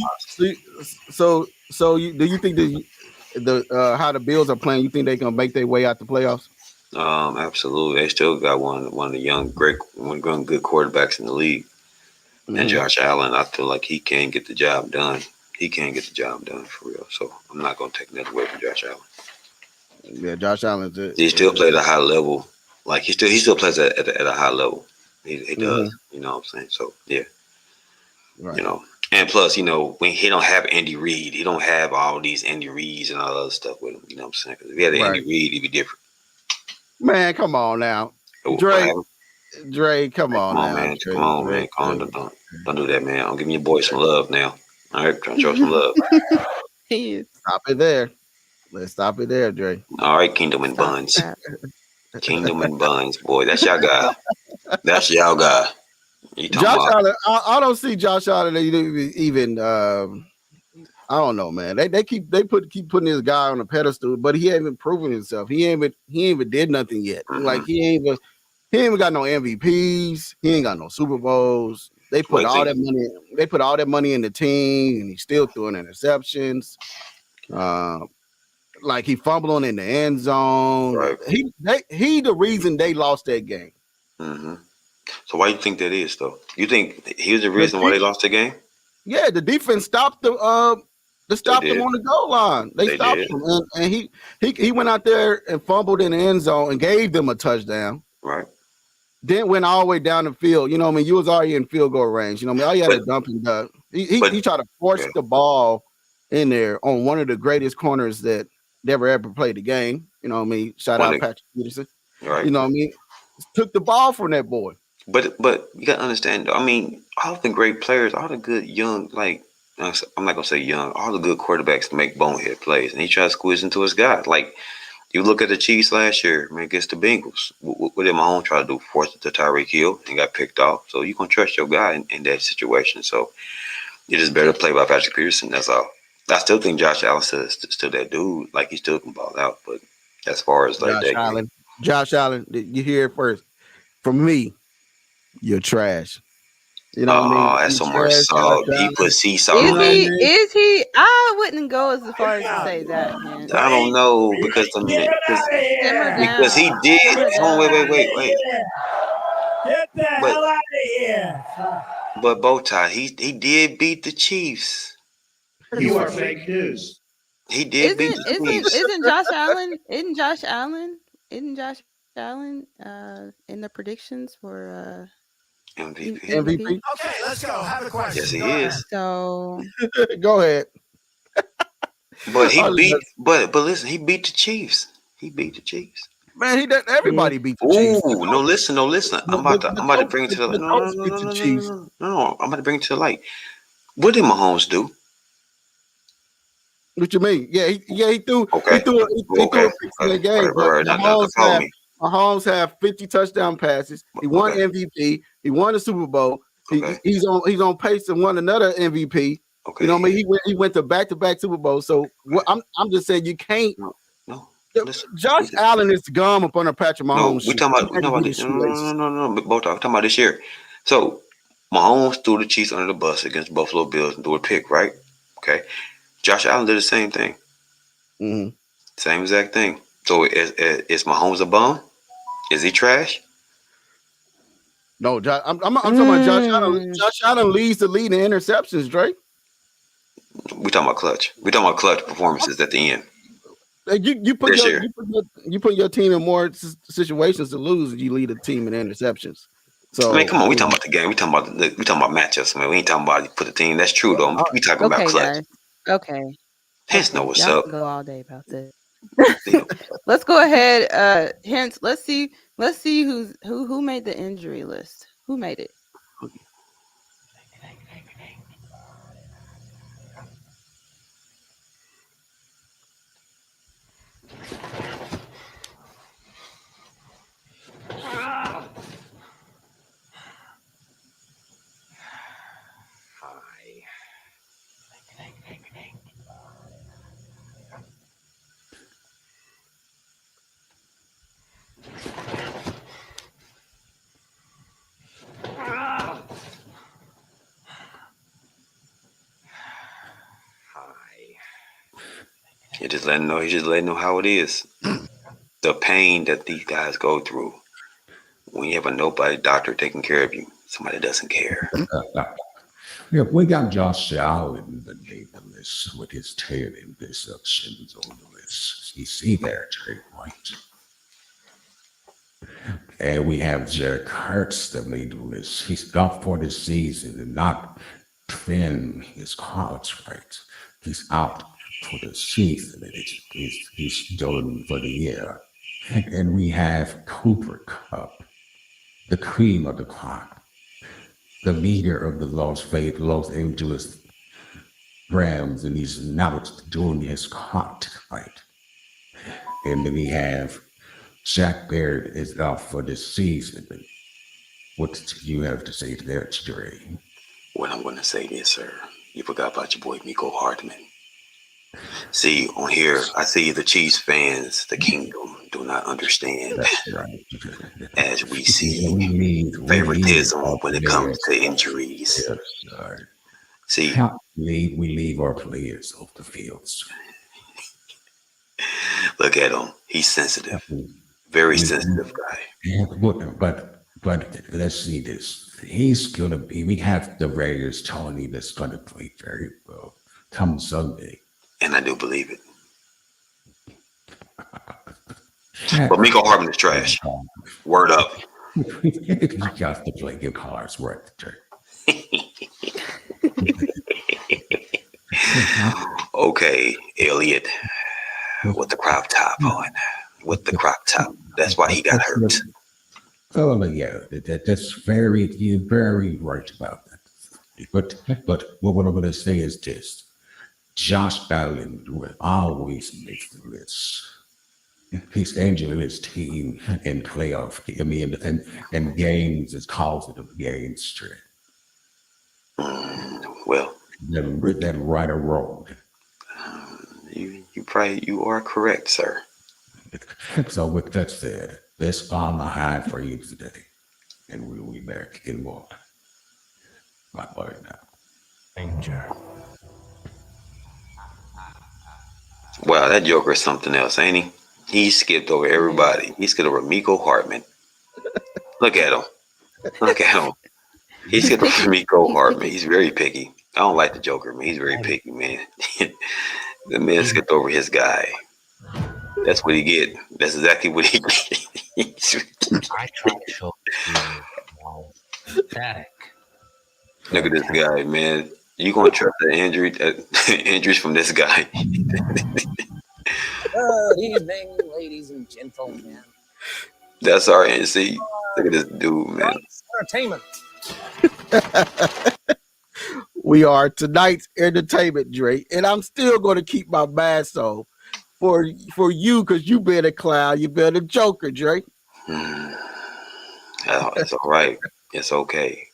[SPEAKER 1] you do you think the how the Bills are playing? You think they gonna make their way out the playoffs?
[SPEAKER 3] Absolutely. They still got one of the good quarterbacks in the league. And
[SPEAKER 1] Mm-hmm.
[SPEAKER 3] Josh Allen, I feel like he can get the job done. He can get the job done for real. So I'm not gonna take that away from Josh Allen.
[SPEAKER 1] Yeah, Josh Allen's it.
[SPEAKER 3] He still plays at a high level. Like he still plays at a high level. He
[SPEAKER 1] Mm-hmm.
[SPEAKER 3] does. You know what I'm saying? So yeah, you
[SPEAKER 1] Right.
[SPEAKER 3] know. And plus, when he don't have Andy Reid, he don't have all these Andy Reeds and all that other stuff with him. You know what I'm saying? 'Cause if he had an Andy
[SPEAKER 1] Right.
[SPEAKER 3] Reid, he'd be different.
[SPEAKER 1] Man, come on now,
[SPEAKER 3] What
[SPEAKER 1] Dre.
[SPEAKER 3] happened?
[SPEAKER 1] Dre, come
[SPEAKER 3] Hey,
[SPEAKER 1] on
[SPEAKER 3] come on,
[SPEAKER 1] now,
[SPEAKER 3] man. Come
[SPEAKER 1] Dre.
[SPEAKER 3] on,
[SPEAKER 1] Dre.
[SPEAKER 3] man. Come on,
[SPEAKER 1] Dre.
[SPEAKER 3] don't do that, man. I'm giving your boy some love now. All right, trying to show some love.
[SPEAKER 2] He is.
[SPEAKER 1] Stop it there. Let's stop it there, Dre.
[SPEAKER 3] All right, Kingdom and
[SPEAKER 2] Stop
[SPEAKER 3] Buns.
[SPEAKER 2] that.
[SPEAKER 3] Kingdom and Buns, boy. That's y'all guy. That's y'all guy. You talking
[SPEAKER 1] Josh
[SPEAKER 3] about?
[SPEAKER 1] Allen, I don't see Josh Allen even. I don't know, man. They keep putting this guy on a pedestal, but he ain't even proven himself. He ain't even did nothing yet.
[SPEAKER 3] Mm-hmm.
[SPEAKER 1] Like he ain't even got no MVPs. He ain't got no Super Bowls. They put
[SPEAKER 3] Wait,
[SPEAKER 1] all
[SPEAKER 3] till
[SPEAKER 1] that money. They put all that money in the team, and he's still throwing interceptions. Like he fumbling in the end zone.
[SPEAKER 3] right.
[SPEAKER 1] He the reason they lost that game.
[SPEAKER 3] Mm-hmm. So why you think that is, though? You think he was the
[SPEAKER 1] The
[SPEAKER 3] reason why they lost the game?
[SPEAKER 1] Yeah, the defense stopped
[SPEAKER 3] They
[SPEAKER 1] them
[SPEAKER 3] did.
[SPEAKER 1] on the goal line. They
[SPEAKER 3] They
[SPEAKER 1] stopped
[SPEAKER 3] did.
[SPEAKER 1] them, and he went out there and fumbled in the end zone and gave them a touchdown.
[SPEAKER 3] Right.
[SPEAKER 1] Then went all the way down the field. You know what I mean? You was already in field goal range. You know what I mean? All you had
[SPEAKER 3] But
[SPEAKER 1] to dump and dunk.
[SPEAKER 3] but
[SPEAKER 1] He tried to force
[SPEAKER 3] yeah,
[SPEAKER 1] the ball in there on one of the greatest corners that never ever played the game. You know what I mean? Shout
[SPEAKER 3] one
[SPEAKER 1] out
[SPEAKER 3] of
[SPEAKER 1] Patrick Peterson.
[SPEAKER 3] right.
[SPEAKER 1] You know what I mean? Took the ball from that boy.
[SPEAKER 3] But you gotta understand, though. I mean, all the great players, all the good young, like I'm not gonna say young, all the good quarterbacks make bonehead plays, and he tries to squeeze into his guy. Like you look at the Chiefs last year, man, against the Bengals. What did Mahomes try to do? Force it to Tyreek Hill and got picked off. So you can trust your guy in that situation. So it is better play by Patrick Peterson. That's all. I still think Josh Allen still that dude. Like he still can ball out. But as far as like
[SPEAKER 1] Josh
[SPEAKER 3] that game,
[SPEAKER 1] Allen. Josh Allen, you hear it first. From me, you're trash. You know what I mean?
[SPEAKER 3] oh, that's
[SPEAKER 1] You're
[SPEAKER 3] some more
[SPEAKER 1] trash, Josh
[SPEAKER 3] salt. He put
[SPEAKER 1] Allen.
[SPEAKER 3] sea salt
[SPEAKER 1] You
[SPEAKER 2] Is
[SPEAKER 3] on
[SPEAKER 1] know what I
[SPEAKER 3] that.
[SPEAKER 2] he?
[SPEAKER 1] mean?
[SPEAKER 2] Is he? I wouldn't go as far as to say that, Hint.
[SPEAKER 3] I don't know because
[SPEAKER 2] Simmer
[SPEAKER 3] because he
[SPEAKER 2] down.
[SPEAKER 3] did.
[SPEAKER 2] Simmer
[SPEAKER 3] Hold on,
[SPEAKER 2] down.
[SPEAKER 3] wait.
[SPEAKER 9] Get the
[SPEAKER 3] But
[SPEAKER 9] hell out of here.
[SPEAKER 3] but BowTie, he did beat the Chiefs.
[SPEAKER 9] You are fake news.
[SPEAKER 3] He did beat
[SPEAKER 2] Isn't
[SPEAKER 3] the
[SPEAKER 2] isn't
[SPEAKER 3] Chiefs.
[SPEAKER 2] isn't Josh Allen? In the predictions for
[SPEAKER 3] MVP.
[SPEAKER 2] MVP?
[SPEAKER 1] MVP.
[SPEAKER 9] Okay, let's go. Have a
[SPEAKER 3] Yes,
[SPEAKER 9] question. Go
[SPEAKER 3] he
[SPEAKER 9] ahead.
[SPEAKER 3] is.
[SPEAKER 2] So
[SPEAKER 1] Go ahead.
[SPEAKER 3] But he
[SPEAKER 1] I
[SPEAKER 3] beat.
[SPEAKER 1] just-
[SPEAKER 3] But listen, he beat the Chiefs. He beat the Chiefs.
[SPEAKER 1] Man, he did.
[SPEAKER 2] yeah.
[SPEAKER 1] Everybody beat the Chiefs.
[SPEAKER 3] Ooh, no, listen, no, listen. I'm about to bring it to the light.
[SPEAKER 1] The
[SPEAKER 3] No, no,
[SPEAKER 1] Colts
[SPEAKER 3] no,
[SPEAKER 1] beat
[SPEAKER 3] no,
[SPEAKER 1] the
[SPEAKER 3] no, no,
[SPEAKER 1] Chiefs.
[SPEAKER 3] no, no, no. I'm about to bring it to the light. What did Mahomes do?
[SPEAKER 1] What you mean? He threw
[SPEAKER 3] Okay.
[SPEAKER 1] he threw
[SPEAKER 3] Okay.
[SPEAKER 1] a pick in
[SPEAKER 3] Okay.
[SPEAKER 1] that game, but
[SPEAKER 3] Right. Now, follow me.
[SPEAKER 1] Mahomes had 50 touchdown passes. He won
[SPEAKER 3] Okay.
[SPEAKER 1] MVP. He won the Super Bowl.
[SPEAKER 3] Okay.
[SPEAKER 1] He's on pace to win another MVP. You
[SPEAKER 3] Okay.
[SPEAKER 1] know what I mean? He went to back Super Bowls. So I'm just saying you can't.
[SPEAKER 3] No. No. Listen.
[SPEAKER 1] Josh
[SPEAKER 3] Listen.
[SPEAKER 1] Allen is the gum up under Patrick
[SPEAKER 3] No,
[SPEAKER 1] Mahomes' shoe.
[SPEAKER 3] we talking
[SPEAKER 1] Can't
[SPEAKER 3] about
[SPEAKER 1] beat
[SPEAKER 3] this.
[SPEAKER 1] his
[SPEAKER 3] No, no, no,
[SPEAKER 1] shoelaces.
[SPEAKER 3] no, no, no. Both talking about this year. So Mahomes threw the Chiefs under the bus against Buffalo Bills and threw a pick, right? Okay. Josh Allen did the same thing.
[SPEAKER 1] Mm-hmm.
[SPEAKER 3] Same exact thing. So is Mahomes a bum? Is he trash?
[SPEAKER 1] No, I'm talking about Josh Allen.
[SPEAKER 2] Mm.
[SPEAKER 1] Josh Allen leads the lead in interceptions, Drake.
[SPEAKER 3] We talking about clutch. We talking about clutch performances at the end
[SPEAKER 1] Like,
[SPEAKER 3] this year.
[SPEAKER 1] you put your team in more situations to lose if you lead a team in interceptions.
[SPEAKER 3] I mean,
[SPEAKER 1] So
[SPEAKER 3] come on. We
[SPEAKER 1] you
[SPEAKER 3] talking
[SPEAKER 1] know,
[SPEAKER 3] about the game. We talking about matchups, man. We ain't talking about you put the team. That's true though. We talking about
[SPEAKER 2] Okay,
[SPEAKER 3] clutch.
[SPEAKER 2] guys. Okay.
[SPEAKER 3] Hence know
[SPEAKER 2] Okay.
[SPEAKER 3] what's
[SPEAKER 2] Y'all
[SPEAKER 3] up.
[SPEAKER 2] can go all day about this.
[SPEAKER 3] You know.
[SPEAKER 2] Let's go ahead. Hence, let's see who made the injury list. Who made it?
[SPEAKER 3] He just letting know. He just letting know how it is. The pain that these guys go through when you have a nobody doctor taking care of you, somebody doesn't care.
[SPEAKER 10] Yeah, we got Josh Allen beneath the list with his 10 interceptions on the list. You see there, Trey White. And we have Jared Hurts that made the list. He's out for the season and not defend his contract. He's out for the season and he's done for the year. And we have Cooper Cup, the cream of the crop, the leader of the Los Angeles Rams, and he's not doing his contract. And then we have Jack Baird is out for this season. What do you have to say to that, Dre?
[SPEAKER 3] What I'm going to say is, sir, you forgot about your boy Miko Hardman. See, on here, I see the Chiefs fans, the kingdom, do not understand.
[SPEAKER 10] That's right.
[SPEAKER 3] As we see favoritism when it comes to injuries.
[SPEAKER 10] Yes,
[SPEAKER 3] see,
[SPEAKER 10] we leave our players off the fields.
[SPEAKER 3] Look at him. He's sensitive. Very sensitive guy.
[SPEAKER 10] Yeah, but let's see this. He's going to be, we have the Raiders Tony that's going to play very well come Sunday.
[SPEAKER 3] And I do believe it. But Miko Hardman is trash. Word up.
[SPEAKER 10] You got to play your cards right.
[SPEAKER 3] Okay, Elliott. With the crop top on. With the crop top. That's why he got hurt.
[SPEAKER 10] Oh, yeah. You're very right about that. But what I'm going to say is this. Josh Allen always makes the list. He's injured his team in playoff. I mean, and games is causing them games straight.
[SPEAKER 3] Well,
[SPEAKER 10] that right or wrong.
[SPEAKER 3] You are correct, sir.
[SPEAKER 10] So with that said, that's all I have for you today, and we'll be back in more. Bye now.
[SPEAKER 9] Danger.
[SPEAKER 3] Wow, that Joker is something else, ain't he? He skipped over everybody. He skipped over Miko Hardman. Look at him. Look at him. He skipped over Miko Hardman. He's very picky. I don't like the Joker, man. He's very picky, man. The man skipped over his guy. That's what he get. That's exactly what he get.
[SPEAKER 11] I try to show pathetic.
[SPEAKER 3] Look at this guy, man. You gonna trust the injuries from this guy?
[SPEAKER 11] Good evening, ladies and gentlemen.
[SPEAKER 3] That's our NC. Look at this dude, man.
[SPEAKER 11] Entertainment.
[SPEAKER 1] We are tonight's entertainment, Dre, and I'm still going to keep my mask on for you because you've been a clown, you've been a joker, Dre.
[SPEAKER 3] It's all right. It's okay.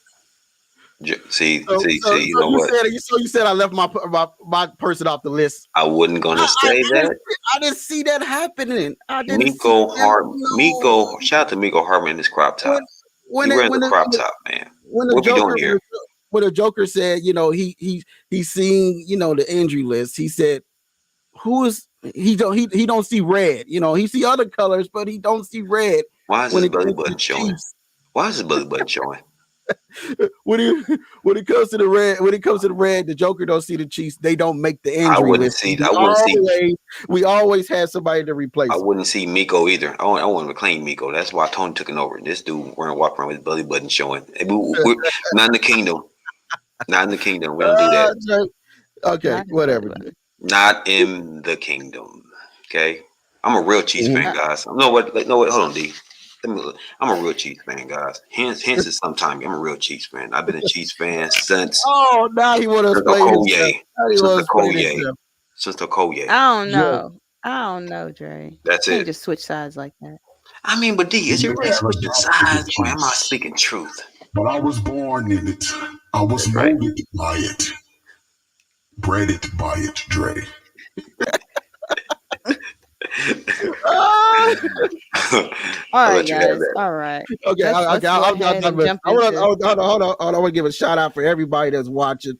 [SPEAKER 3] See, you know what?
[SPEAKER 1] You said I left my person off the list.
[SPEAKER 3] I wasn't gonna say that.
[SPEAKER 1] I didn't see that happening.
[SPEAKER 3] Miko Hardman. No. Shout out to Miko Hardman in his crop top. When the crop top, man. What you doing here?
[SPEAKER 1] When the Joker said, you know, he's seeing, you know, the injury list. He said, he don't see red. You know, he see other colors, but he don't see red.
[SPEAKER 3] Why is his belly button showing? Why is his belly button showing?
[SPEAKER 1] when it comes to the red, the Joker don't see the Chiefs. They don't make the injury list. We always had somebody to replace.
[SPEAKER 3] I wouldn't see Miko either. I want to claim Miko. That's why Tony took it over. This dude wearing walk around with his belly button showing. We're not in the kingdom. Not in the kingdom. We don't do that.
[SPEAKER 1] Okay, whatever.
[SPEAKER 3] Not in the kingdom. Okay, I'm a real Chiefs fan, guys. No, what? Hold on, D. I'm a real Chiefs fan, guys. Hence is sometime I'm a real Chiefs fan. I've been a Chiefs fan since.
[SPEAKER 1] Oh, now he want to explain
[SPEAKER 3] Since the Koye.
[SPEAKER 2] I don't know, Dre.
[SPEAKER 3] That's
[SPEAKER 2] you
[SPEAKER 3] it.
[SPEAKER 2] Can't just switch sides like that.
[SPEAKER 3] I mean, but D, is it really switching sides, or am I speaking truth?
[SPEAKER 12] But I was born in it. I was molded by it. Bred by it, Dre.
[SPEAKER 2] All right, guys. All right.
[SPEAKER 1] Okay. Hold on. I want to give a shout out for everybody that's watching.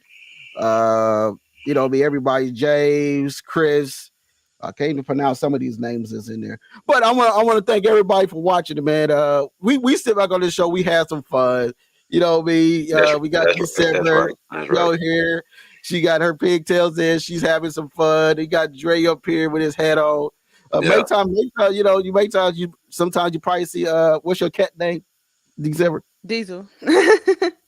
[SPEAKER 1] Everybody, James, Chris, I can't even pronounce some of these names that's in there. But I want to thank everybody for watching it, man. We sit back on this show. We had some fun. You know me. We got
[SPEAKER 3] That's
[SPEAKER 1] December,
[SPEAKER 3] right. That's right.
[SPEAKER 1] here. She got her pigtails in. She's having some fun. He got Dre up here with his hat on.
[SPEAKER 3] Yeah.
[SPEAKER 1] You sometimes you probably see what's your cat name? December.
[SPEAKER 2] Diesel.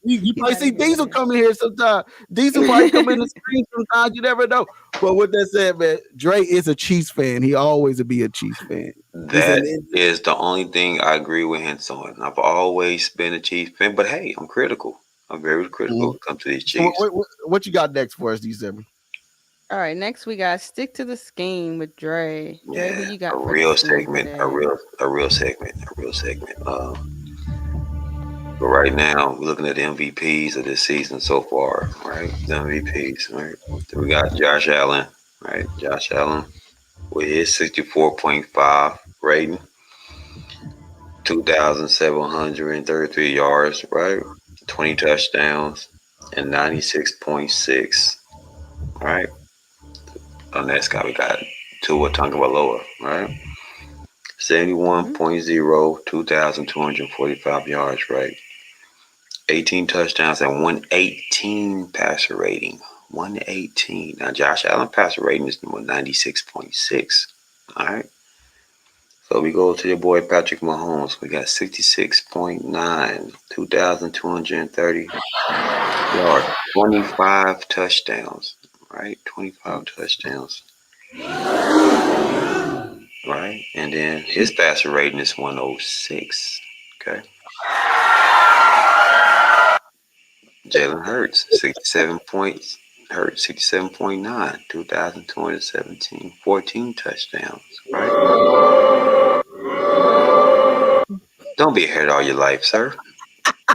[SPEAKER 1] You probably
[SPEAKER 2] not
[SPEAKER 1] see
[SPEAKER 2] even in
[SPEAKER 1] Diesel
[SPEAKER 2] here.
[SPEAKER 1] coming here sometime. Diesel probably come in the screen sometimes. You never know. But with that said, man, Dre is a Chiefs fan. He always will be a Chiefs fan. He's
[SPEAKER 3] That is the only thing I agree with Hintz on. I've always been a Chiefs fan, but hey, I'm critical. I'm very critical when it comes to these
[SPEAKER 1] So
[SPEAKER 3] Chiefs.
[SPEAKER 1] what you got next for us, December?
[SPEAKER 2] All right, next we got Stick to the Scheme with Dre. Dre, who
[SPEAKER 3] Yeah,
[SPEAKER 2] you
[SPEAKER 3] a
[SPEAKER 2] got for the
[SPEAKER 3] real
[SPEAKER 2] scheme
[SPEAKER 3] segment,
[SPEAKER 2] today?
[SPEAKER 3] a real segment. But right now, we're looking at the MVPs of this season so far, right? The MVPs, right? Then we got Josh Allen, right? Josh Allen with his 64.5 rating, 2,733 yards, right? 20 touchdowns, and 96.6, right? On that guy, we got Tua Tagovailoa, right? 71.0, 2,245 yards, right? 18 touchdowns and 118 passer rating. 118. Now, Josh Allen passer rating is 96.6. All right. So we go to your boy Patrick Mahomes. We got 66.9, 2,230 yards, 25 touchdowns. Right? 25 touchdowns. Right? And then his passer rating is 106. Okay. Jalen Hurts, 67 points. Hurts, 67.9, 2,217, 14 touchdowns, right? Don't be ahead all your life, sir.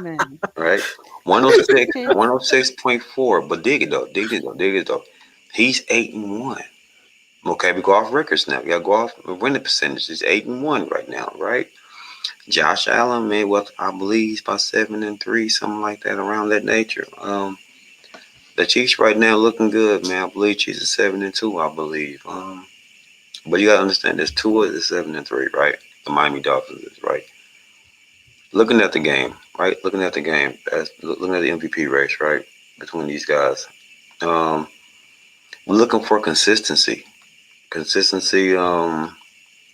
[SPEAKER 2] Man.
[SPEAKER 3] Right? 106, 106.4. But dig it though. He's 8-1. Okay, we go off records now. We gotta go off winning percentage. He's 8-1 right now, right? Josh Allen, man, well, I believe he's about 7-3, something like that, around that nature. The Chiefs right now looking good, man. I believe Chiefs is 7-2, I believe. But you gotta understand, there's two is 7-3, right? The Miami Dolphins is right. Looking at the game, right? Looking at the game, looking at the MVP race, right? Between these guys, we're looking for consistency. Consistency,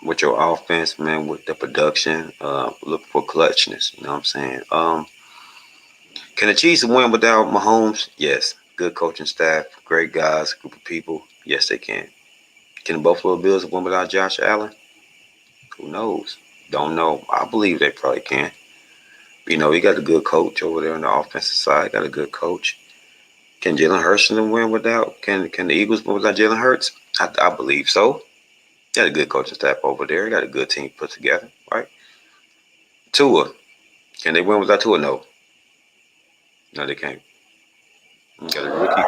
[SPEAKER 3] with your offense, man, with the production. Looking for clutchness. You know what I'm saying? Can the Chiefs win without Mahomes? Yes. Good coaching staff, great guys, group of people. Yes, they can. Can the Buffalo Bills win without Josh Allen? Who knows? Don't know. I believe they probably can. You know, he got a good coach over there on the offensive side. Got a good coach. Can Jalen Hurts win without? Can the Eagles win without Jalen Hurts? I believe so. Got a good coaching staff over there. Got a good team put together, right? Tua, can they win without Tua? No, no, they can't. You got a rookie.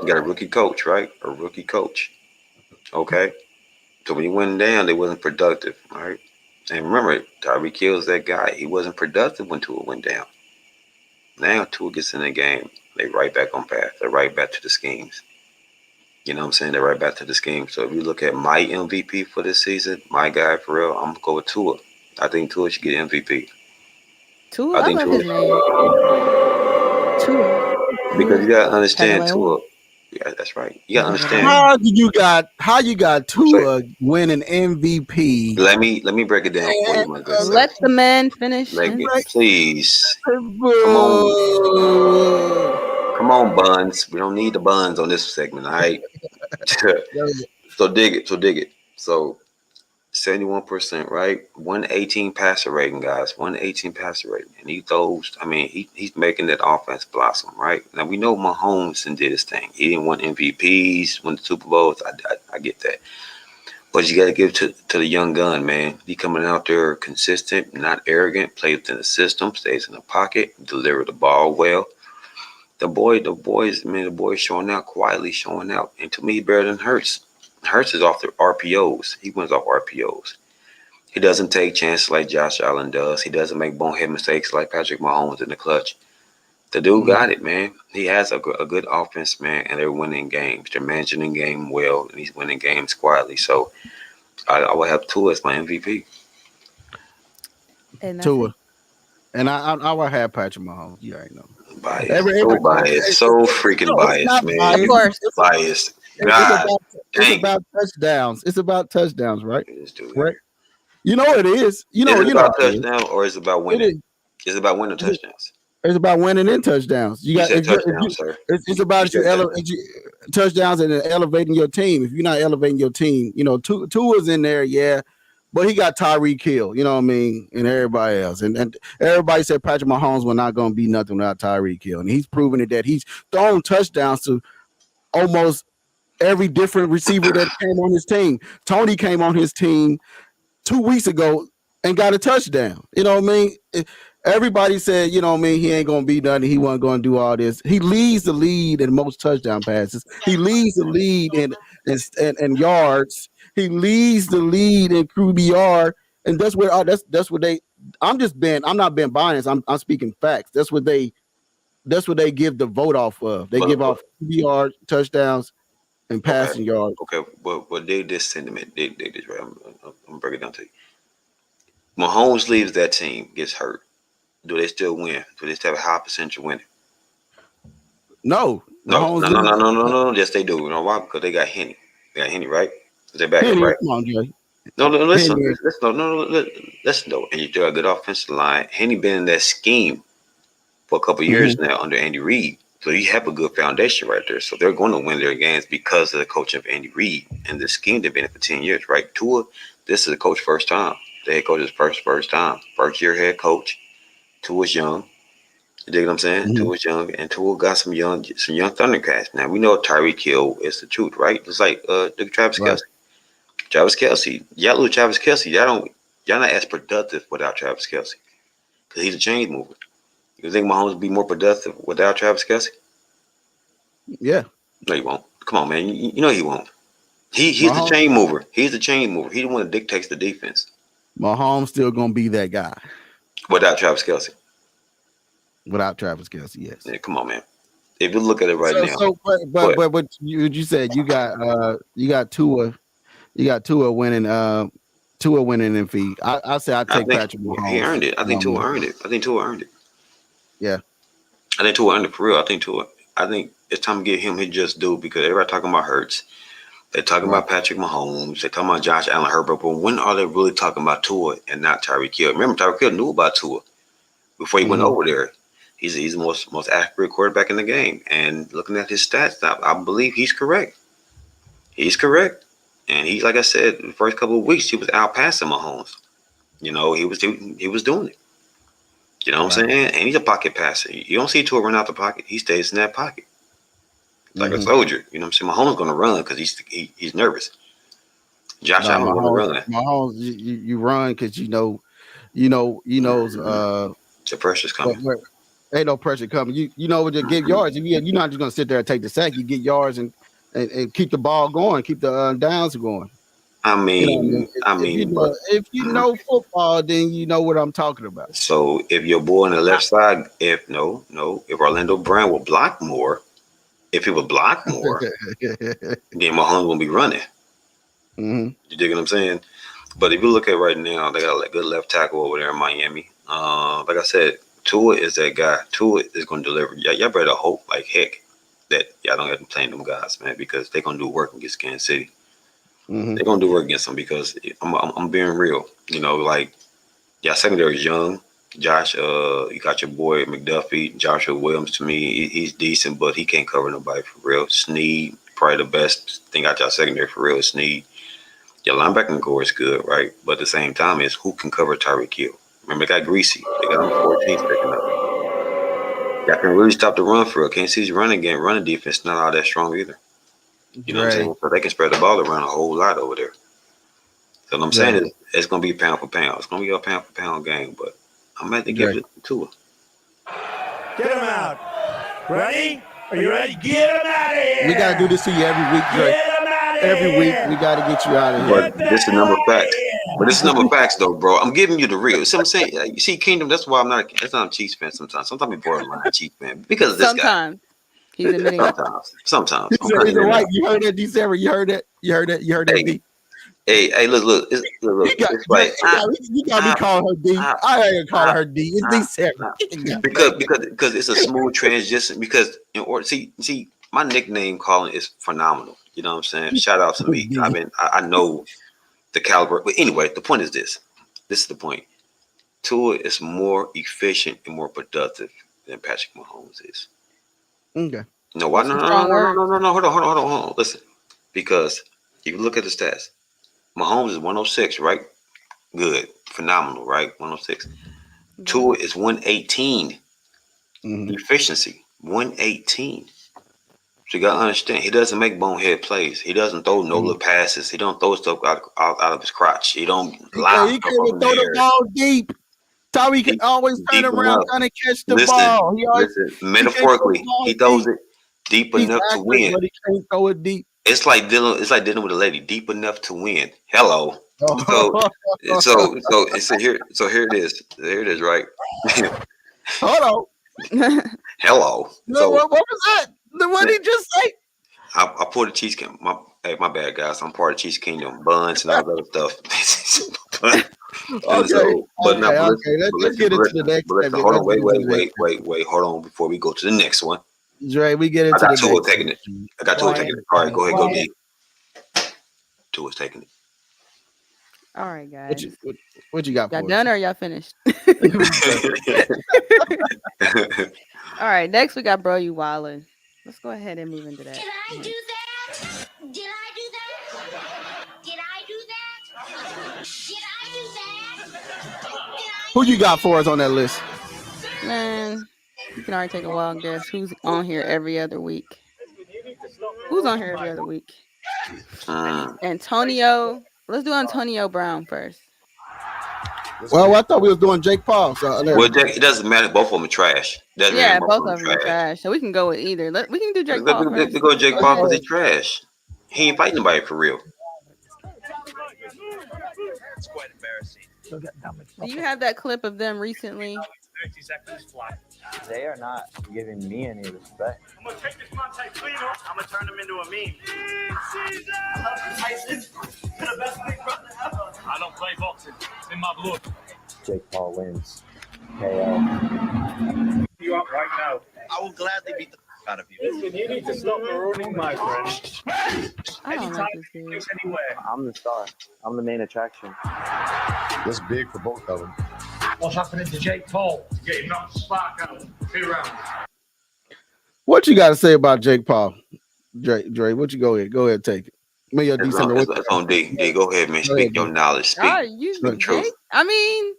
[SPEAKER 3] You got a rookie coach, right? A rookie coach. Okay. So when he went down, they wasn't productive, right? And remember, Tyreek Hill's that guy. He wasn't productive when Tua went down. Now Tua gets in the game. They right back on path. They're right back to the schemes. You know what I'm saying? They're right back to the scheme. So if you look at my MVP for this season, my guy for real, I'm gonna go with Tua. I think Tua should get MVP.
[SPEAKER 2] Tua,
[SPEAKER 3] I
[SPEAKER 2] I
[SPEAKER 3] think
[SPEAKER 2] love
[SPEAKER 3] Tua
[SPEAKER 2] his name. Tua.
[SPEAKER 3] because you gotta understand
[SPEAKER 2] Tagovailoa.
[SPEAKER 3] Tua. Yeah, that's right. You gotta understand.
[SPEAKER 1] How you got
[SPEAKER 3] I'm sorry.
[SPEAKER 1] Tua winning MVP?
[SPEAKER 3] Let me break it down for you, my good sir.
[SPEAKER 2] Let the man finish.
[SPEAKER 3] Like,
[SPEAKER 2] Hence.
[SPEAKER 3] please, come on, buns. We don't need the buns on this segment, all right? So dig it. So 71%, right? 118 passer rating, guys. 118 passer rating. And he throws, I mean, he's making that offense blossom, right? Now, we know Mahomes did his thing. He didn't win MVPs, win the Super Bowls. I get that. But you got to give it to the young gun, man. He coming out there consistent, not arrogant, plays within the system, stays in the pocket, deliver the ball well. The boy's showing out, quietly showing out. And to me, better than Hurts. Hurts is off the RPOs. He wins off RPOs. He doesn't take chances like Josh Allen does. He doesn't make bonehead mistakes like Patrick Mahomes in the clutch. The dude got it, man. He has a good offense, man, and they're winning games. They're managing the game well, and he's winning games quietly. So I would have Tua as my MVP.
[SPEAKER 2] And that's
[SPEAKER 1] Tua.
[SPEAKER 2] it.
[SPEAKER 1] And I would have Patrick Mahomes. You already know.
[SPEAKER 3] Biased, so biased, so freaking
[SPEAKER 1] No, it's
[SPEAKER 3] biased,
[SPEAKER 1] not
[SPEAKER 3] man.
[SPEAKER 2] Of
[SPEAKER 1] biased.
[SPEAKER 2] course.
[SPEAKER 3] Biased.
[SPEAKER 1] It's
[SPEAKER 3] God
[SPEAKER 1] about
[SPEAKER 3] dang it.
[SPEAKER 1] touchdowns. It's about touchdowns, right?
[SPEAKER 3] This dude
[SPEAKER 1] Correct.
[SPEAKER 3] here.
[SPEAKER 1] You know it is. You
[SPEAKER 3] Is
[SPEAKER 1] know
[SPEAKER 3] it
[SPEAKER 1] how
[SPEAKER 3] about
[SPEAKER 1] it is.
[SPEAKER 3] touchdown or is it about
[SPEAKER 1] It
[SPEAKER 3] winning?
[SPEAKER 1] is.
[SPEAKER 3] It's about winning touchdowns.
[SPEAKER 1] It's about winning in touchdowns. You
[SPEAKER 3] You
[SPEAKER 1] got
[SPEAKER 3] said
[SPEAKER 1] if you
[SPEAKER 3] touchdowns, sir.
[SPEAKER 1] it's about
[SPEAKER 3] You
[SPEAKER 1] you
[SPEAKER 3] said
[SPEAKER 1] elevate touchdowns and elevating your team. If you're not elevating your team, you know, Tua's in there, yeah, but he got Tyreek Hill, you know what I mean, and everybody else, and everybody said Patrick Mahomes was not going to be nothing without Tyreek Hill, and he's proven it that he's thrown touchdowns to almost every different receiver that came on his team. Tony came on his team 2 weeks ago and got a touchdown. You know what I mean? Everybody said, you know what I mean, he ain't gonna be nothing. He wasn't gonna do all this. He leads the lead in most touchdown passes. He leads the lead in yards. He leads the lead in QBR, and that's where that's what they. I'm not being biased. I'm speaking facts. That's what they give the vote off of. They give off QBR touchdowns and passing yards.
[SPEAKER 3] Okay, but they this sentiment. They this right. I'm gonna break it down to you. Mahomes leaves that team, gets hurt. Do they still win? Do they still have a high percentage of winning?
[SPEAKER 1] No.
[SPEAKER 3] No. Yes, they do. You know why? Because they got Henny. They got Henny, right? They back up, right?
[SPEAKER 1] Come on, Jay.
[SPEAKER 3] No, listen. Listen, though. And you still got a good offensive line. Henny been in that scheme for a couple of years now under Andy Reid. So you have a good foundation right there. So they're going to win their games because of the coaching of Andy Reid and the scheme they've been in for 10 years, right? Tua, this is a coach first time. The head coach's first time. First year head coach. Tua's young. You dig what I'm saying? Tua's young, and Tua got some young Thundercats. Now we know Tyreek Hill is the truth, right? It's like Travis Kelce. Travis Kelce, y'all lose Travis Kelce. Y'all not as productive without Travis Kelce because he's a change mover. You think Mahomes would be more productive without Travis Kelce?
[SPEAKER 1] Yeah.
[SPEAKER 3] No, he won't. Come on, man. You know he won't. He's the chain mover. He's the chain mover. He's the one that dictates the defense.
[SPEAKER 1] Mahomes still gonna be that guy
[SPEAKER 3] without Travis Kelce.
[SPEAKER 1] Without Travis Kelce, yes.
[SPEAKER 3] Yeah, come on, man. If you look at it right now,
[SPEAKER 1] but what you said, you got Tua, winning MVP. I say I take Patrick Mahomes.
[SPEAKER 3] He earned it. I think Tua earned it.
[SPEAKER 1] Yeah.
[SPEAKER 3] I think Tua earned it for real. I think it's time to give him his just due because everybody talking about Hurts. They're talking about Patrick Mahomes. They're talking about Josh Allen, Herbert. But when are they really talking about Tua and not Tyreek Hill? Remember, Tyreek Hill knew about Tua before he went over there. He's the most accurate quarterback in the game. And looking at his stats, I believe he's correct. He's correct. And he, like I said, the first couple of weeks, he was out passing Mahomes. You know, he was doing it. You know what I'm saying? And he's a pocket passer. You don't see Tua run out the pocket. He stays in that pocket. Like a soldier. You know what I'm saying? Mahomes going to run because he's nervous. Josh Allen going to run.
[SPEAKER 1] Mahomes, you run because you knows
[SPEAKER 3] the pressure's coming.
[SPEAKER 1] Ain't no pressure coming. You know to get yards. You're not just gonna sit there and take the sack. You get yards and keep the ball going, keep the downs going.
[SPEAKER 3] I mean,
[SPEAKER 1] if you know football, then you know what I'm talking about.
[SPEAKER 3] So if your boy on the left side, if Orlando Brown will block more, if he would block more, then Mahomes will be running. You dig what I'm saying? But if you look at it right now, they got a good left tackle over there in Miami. Like I said, Tua is that guy. Tua is going to deliver. Y'all better hope like heck that y'all don't have to play them guys, man, because they're going to do work against Kansas City. They're going to do work against them because I'm being real. You know, like, secondary is young. Josh, you got your boy McDuffie, Joshua Williams. To me, he's decent, but he can't cover nobody for real. Snead, probably the best thing out y'all secondary for real is Snead. Your linebacking core is good, right? But at the same time, is who can cover Tyreek Hill? Remember, they got Greasy. They got him 14 picking up. Y'all can really stop the run for real. Kansas City's running defense not all that strong either. You know what I'm saying? So they can spread the ball around a whole lot over there. So what I'm saying is it's going to be pound for pound. It's going to be a pound for pound game, but I'm going to have to give it to Tua.
[SPEAKER 9] Get him out. Ready? Are you ready? Get him out of here.
[SPEAKER 1] We got to do this to you every week, Dre. Every week we got to get you out of here.
[SPEAKER 3] But this is number of facts. But it's number facts though, bro. I'm giving you the real. See what I'm saying? You see, Kingdom. That's why I'm not. That's not a Chiefs fan. Sometimes we borderline Chiefs fan because of this guy.
[SPEAKER 2] Sometimes he's admitting.
[SPEAKER 3] Sometimes.
[SPEAKER 1] He's a white. You heard that, December. You heard that. D.
[SPEAKER 3] Hey, look. It's
[SPEAKER 1] You got me calling her D. I ain't calling her D. It's December.
[SPEAKER 3] Because it's a smooth transition. Because in order see my nickname calling is phenomenal. You know what I'm saying? Shout out to me. I know the caliber. But anyway, the point is this. This is the point. Tua is more efficient and more productive than Patrick Mahomes is.
[SPEAKER 1] Okay.
[SPEAKER 3] No, why? No. Hold on. Listen, because if you look at the stats, Mahomes is 106, right? Good, phenomenal, right? 106. Tua is 118. Efficiency 118. So you gotta understand, he doesn't make bonehead plays. He doesn't throw no little passes. He don't throw stuff out of his crotch. He don't lie.
[SPEAKER 1] He couldn't throw the ball deep. Tommy can always turn around trying to catch the ball.
[SPEAKER 3] Metaphorically, he throws it deep enough to win.
[SPEAKER 1] But he can't throw it deep.
[SPEAKER 3] It's like dealing with a lady, deep enough to win. Hello. So here it is. Here it is, right?
[SPEAKER 1] Hold
[SPEAKER 3] on. Hello.
[SPEAKER 1] So what was that? What did he just say?
[SPEAKER 3] I pulled the Chiefs Kingdom. My bad, guys. I'm part of Chiefs Kingdom. Buns and all that other stuff. Let's get into the next. Hold on, wait. Hold on before we go to the next one.
[SPEAKER 1] Dre, we get into
[SPEAKER 3] the next one. I got Tua taking it. All right, go ahead, go D. Tua's taking it.
[SPEAKER 2] All right, guys.
[SPEAKER 1] What you got?
[SPEAKER 2] Y'all done or y'all finished? All right, next we got Bro You Wildin'. Let's go ahead and move into that.
[SPEAKER 13] Did I do that? Did I do that? Did I do that? Did I do that?
[SPEAKER 1] Who you got for us on that list?
[SPEAKER 2] Man, you can already take a wild guess. Who's on here every other week? Who's on here every other week? Antonio. Let's do Antonio Brown first.
[SPEAKER 1] Well, I thought we was doing Jake Paul. So
[SPEAKER 3] it doesn't matter. Both of them are trash.
[SPEAKER 2] Both of them are trash. So we can go with either. We can do Jake Paul first.
[SPEAKER 3] Let's go Jake Paul because he's trash. He ain't fighting nobody for real.
[SPEAKER 14] It's quite embarrassing.
[SPEAKER 2] Do you have that clip of them recently?
[SPEAKER 14] 30 seconds flat.
[SPEAKER 15] They are not giving me any respect.
[SPEAKER 14] I'm gonna take this Monte cleaner. I'm gonna turn him into a meme. Tyson, you're the best big brother ever. I don't play boxing. It's in my blood.
[SPEAKER 15] Jake Paul wins. KO.
[SPEAKER 14] You up right now. I will gladly beat the out of you. Listen, you need to stop maroning my friend.
[SPEAKER 2] I don't like this dude.
[SPEAKER 15] I'm the star. I'm the main attraction.
[SPEAKER 16] That's big for both of them.
[SPEAKER 14] What's happening to Jake Paul? Getting knocked spark out. 2 rounds.
[SPEAKER 1] What you got to say about Jake Paul? Dre, what you go ahead, take it. Me or December.
[SPEAKER 3] It's on D. Go ahead, man. Speak your knowledge. Speak truth.
[SPEAKER 2] I mean,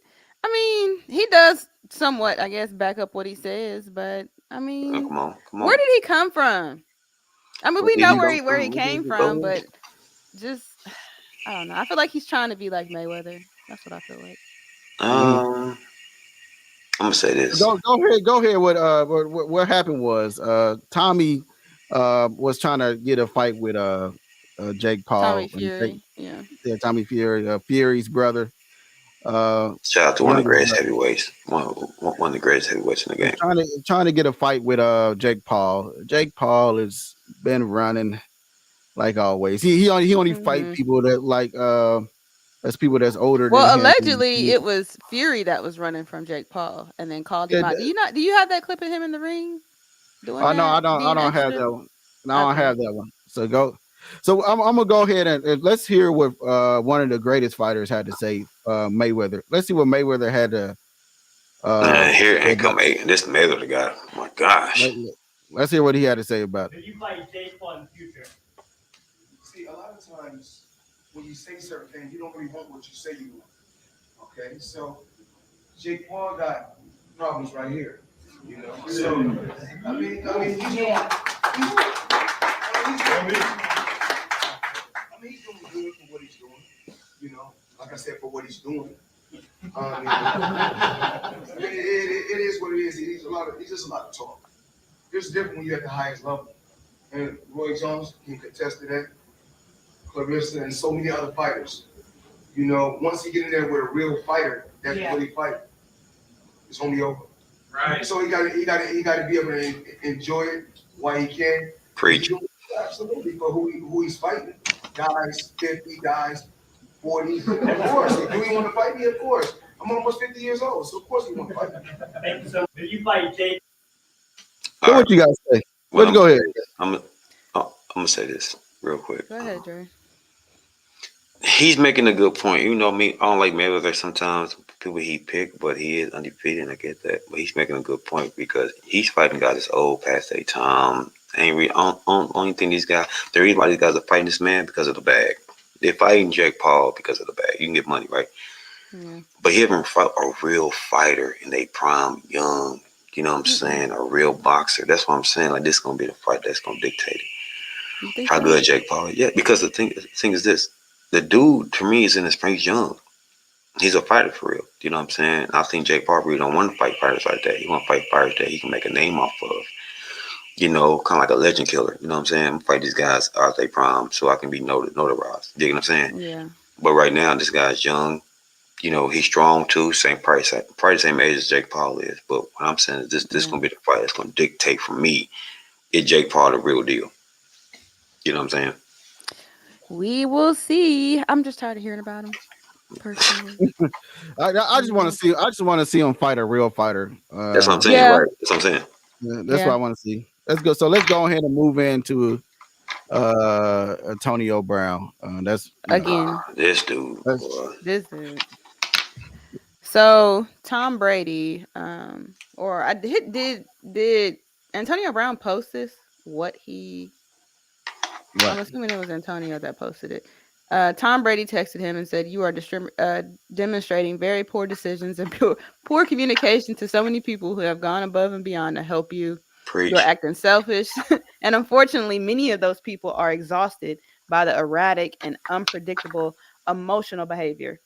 [SPEAKER 2] he does somewhat, I guess, back up what he says, but I mean,
[SPEAKER 3] come on.
[SPEAKER 2] Where did he come from? I mean, we know where he came from, but just I don't know. I feel like he's trying to be like Mayweather. That's what I feel like.
[SPEAKER 3] I'm gonna say this.
[SPEAKER 1] Go ahead. What happened was Tommy was trying to get a fight with Jake Paul.
[SPEAKER 2] Tommy Fury.
[SPEAKER 1] Tommy Fury, Fury's brother.
[SPEAKER 3] Shout out to one of the greatest heavyweights. One of the greatest heavyweights in the game.
[SPEAKER 1] Trying to get a fight with Jake Paul. Jake Paul has been running like always. He only fight people that like that's people that's older.
[SPEAKER 2] Well, allegedly it was Fury that was running from Jake Paul and then called him out. Do you have that clip of him in the ring?
[SPEAKER 1] No, I don't have that one. No, I don't have that one. So go. So I'm gonna go ahead and let's hear what one of the greatest fighters had to say. Mayweather. Let's see what Mayweather had to.
[SPEAKER 3] Here ain't come this Mayweather guy. Oh my gosh.
[SPEAKER 1] Let's hear what he had to say about it.
[SPEAKER 14] You fight Jake Paul in the future.
[SPEAKER 17] See, a lot of times when you say certain things, you don't really want what you say you want. Okay, so Jake Paul got problems right here. You know, so I mean, he's doing good for what he's doing. You know, like I said, for what he's doing. It is what it is. He's just a lot of talk. It's different when you're at the highest level. And Roy Jones can contest to that. Clarissa and so many other fighters. You know, once he get in there with a real fighter that's really fighting, it's gonna be over. Right. So he got to be able to enjoy it while he can.
[SPEAKER 3] Preach.
[SPEAKER 17] Absolutely, for who he's fighting. Guys, 50 guys, 40. Of course. Do he want to fight me? Of course. I'm almost 50 years old, so of course he want to fight me.
[SPEAKER 18] So did you fight Jake?
[SPEAKER 1] So what you guys say?
[SPEAKER 3] Well,
[SPEAKER 1] Let's go ahead.
[SPEAKER 3] I'm gonna say this real quick.
[SPEAKER 2] Go ahead, Dre.
[SPEAKER 3] He's making a good point. You know me, I don't like Mayweather sometimes. People he pick, but he is undefeated, and I get that. But he's making a good point because he's fighting guys that's old, past their time. Only thing these guys, the reason why these guys are fighting this man because of the bag. They're fighting Jake Paul because of the bag. You can get money, right?
[SPEAKER 2] Yeah.
[SPEAKER 3] But he haven't fought a real fighter in their prime, young. You know what I'm saying? A real boxer. That's what I'm saying. Like this is gonna be the fight that's gonna dictate it. How good Jake Paul? Yeah, because the thing is this: the dude to me is in his prime. He's young. He's a fighter for real. You know what I'm saying? I think Jake Paul really don't want to fight fighters like that. He want to fight fighters that he can make a name off of. You know, kind of like a legend killer. You know what I'm saying? Fight these guys out their prime so I can be notarized. You know what I'm saying?
[SPEAKER 2] Yeah.
[SPEAKER 3] But right now, this guy's young. You know, he's strong too. Same price, probably the same age as Jake Paul is. But what I'm saying is this gonna be the fight that's gonna dictate for me. Is Jake Paul the real deal? You know what I'm saying?
[SPEAKER 2] We will see. I'm just tired of hearing about him. Personally,
[SPEAKER 1] I just want to see. I just want to see him fight a real fighter.
[SPEAKER 3] That's what I'm saying, right? That's what I'm saying.
[SPEAKER 1] That's what I want to see. Let's go. So let's go ahead and move into Antonio Brown. That's
[SPEAKER 2] again.
[SPEAKER 3] This dude.
[SPEAKER 2] This dude. So Tom Brady, or I did Antonio Brown post this? What he? I'm assuming it was Antonio that posted it. Tom Brady texted him and said, "You are demonstrating very poor decisions and poor communication to so many people who have gone above and beyond to help you.
[SPEAKER 3] Preach.
[SPEAKER 2] You're acting selfish, and unfortunately, many of those people are exhausted by the erratic and unpredictable emotional behavior.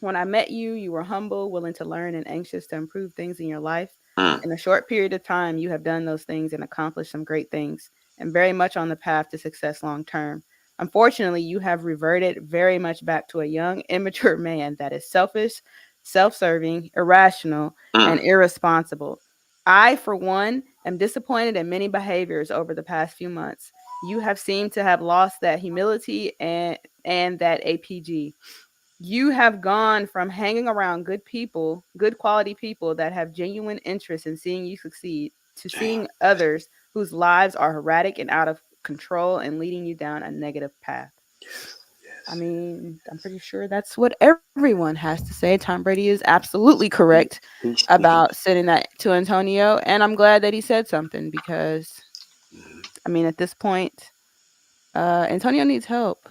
[SPEAKER 2] When I met you, you were humble, willing to learn, and anxious to improve things in your life. In a short period of time, you have done those things and accomplished some great things, and very much on the path to success long term. Unfortunately, you have reverted very much back to a young, immature man that is selfish, self serving, irrational, and irresponsible. I, for one, am disappointed in many behaviors over the past few months. You have seemed to have lost that humility and that APG. You have gone from hanging around good people, good quality people that have genuine interest in seeing you succeed, to seeing others whose lives are erratic and out of control and leading you down a negative path. I mean, I'm pretty sure that's what everyone has to say. Tom Brady is absolutely correct about sending that to Antonio, and I'm glad that he said something because, I mean, at this point, Antonio needs help,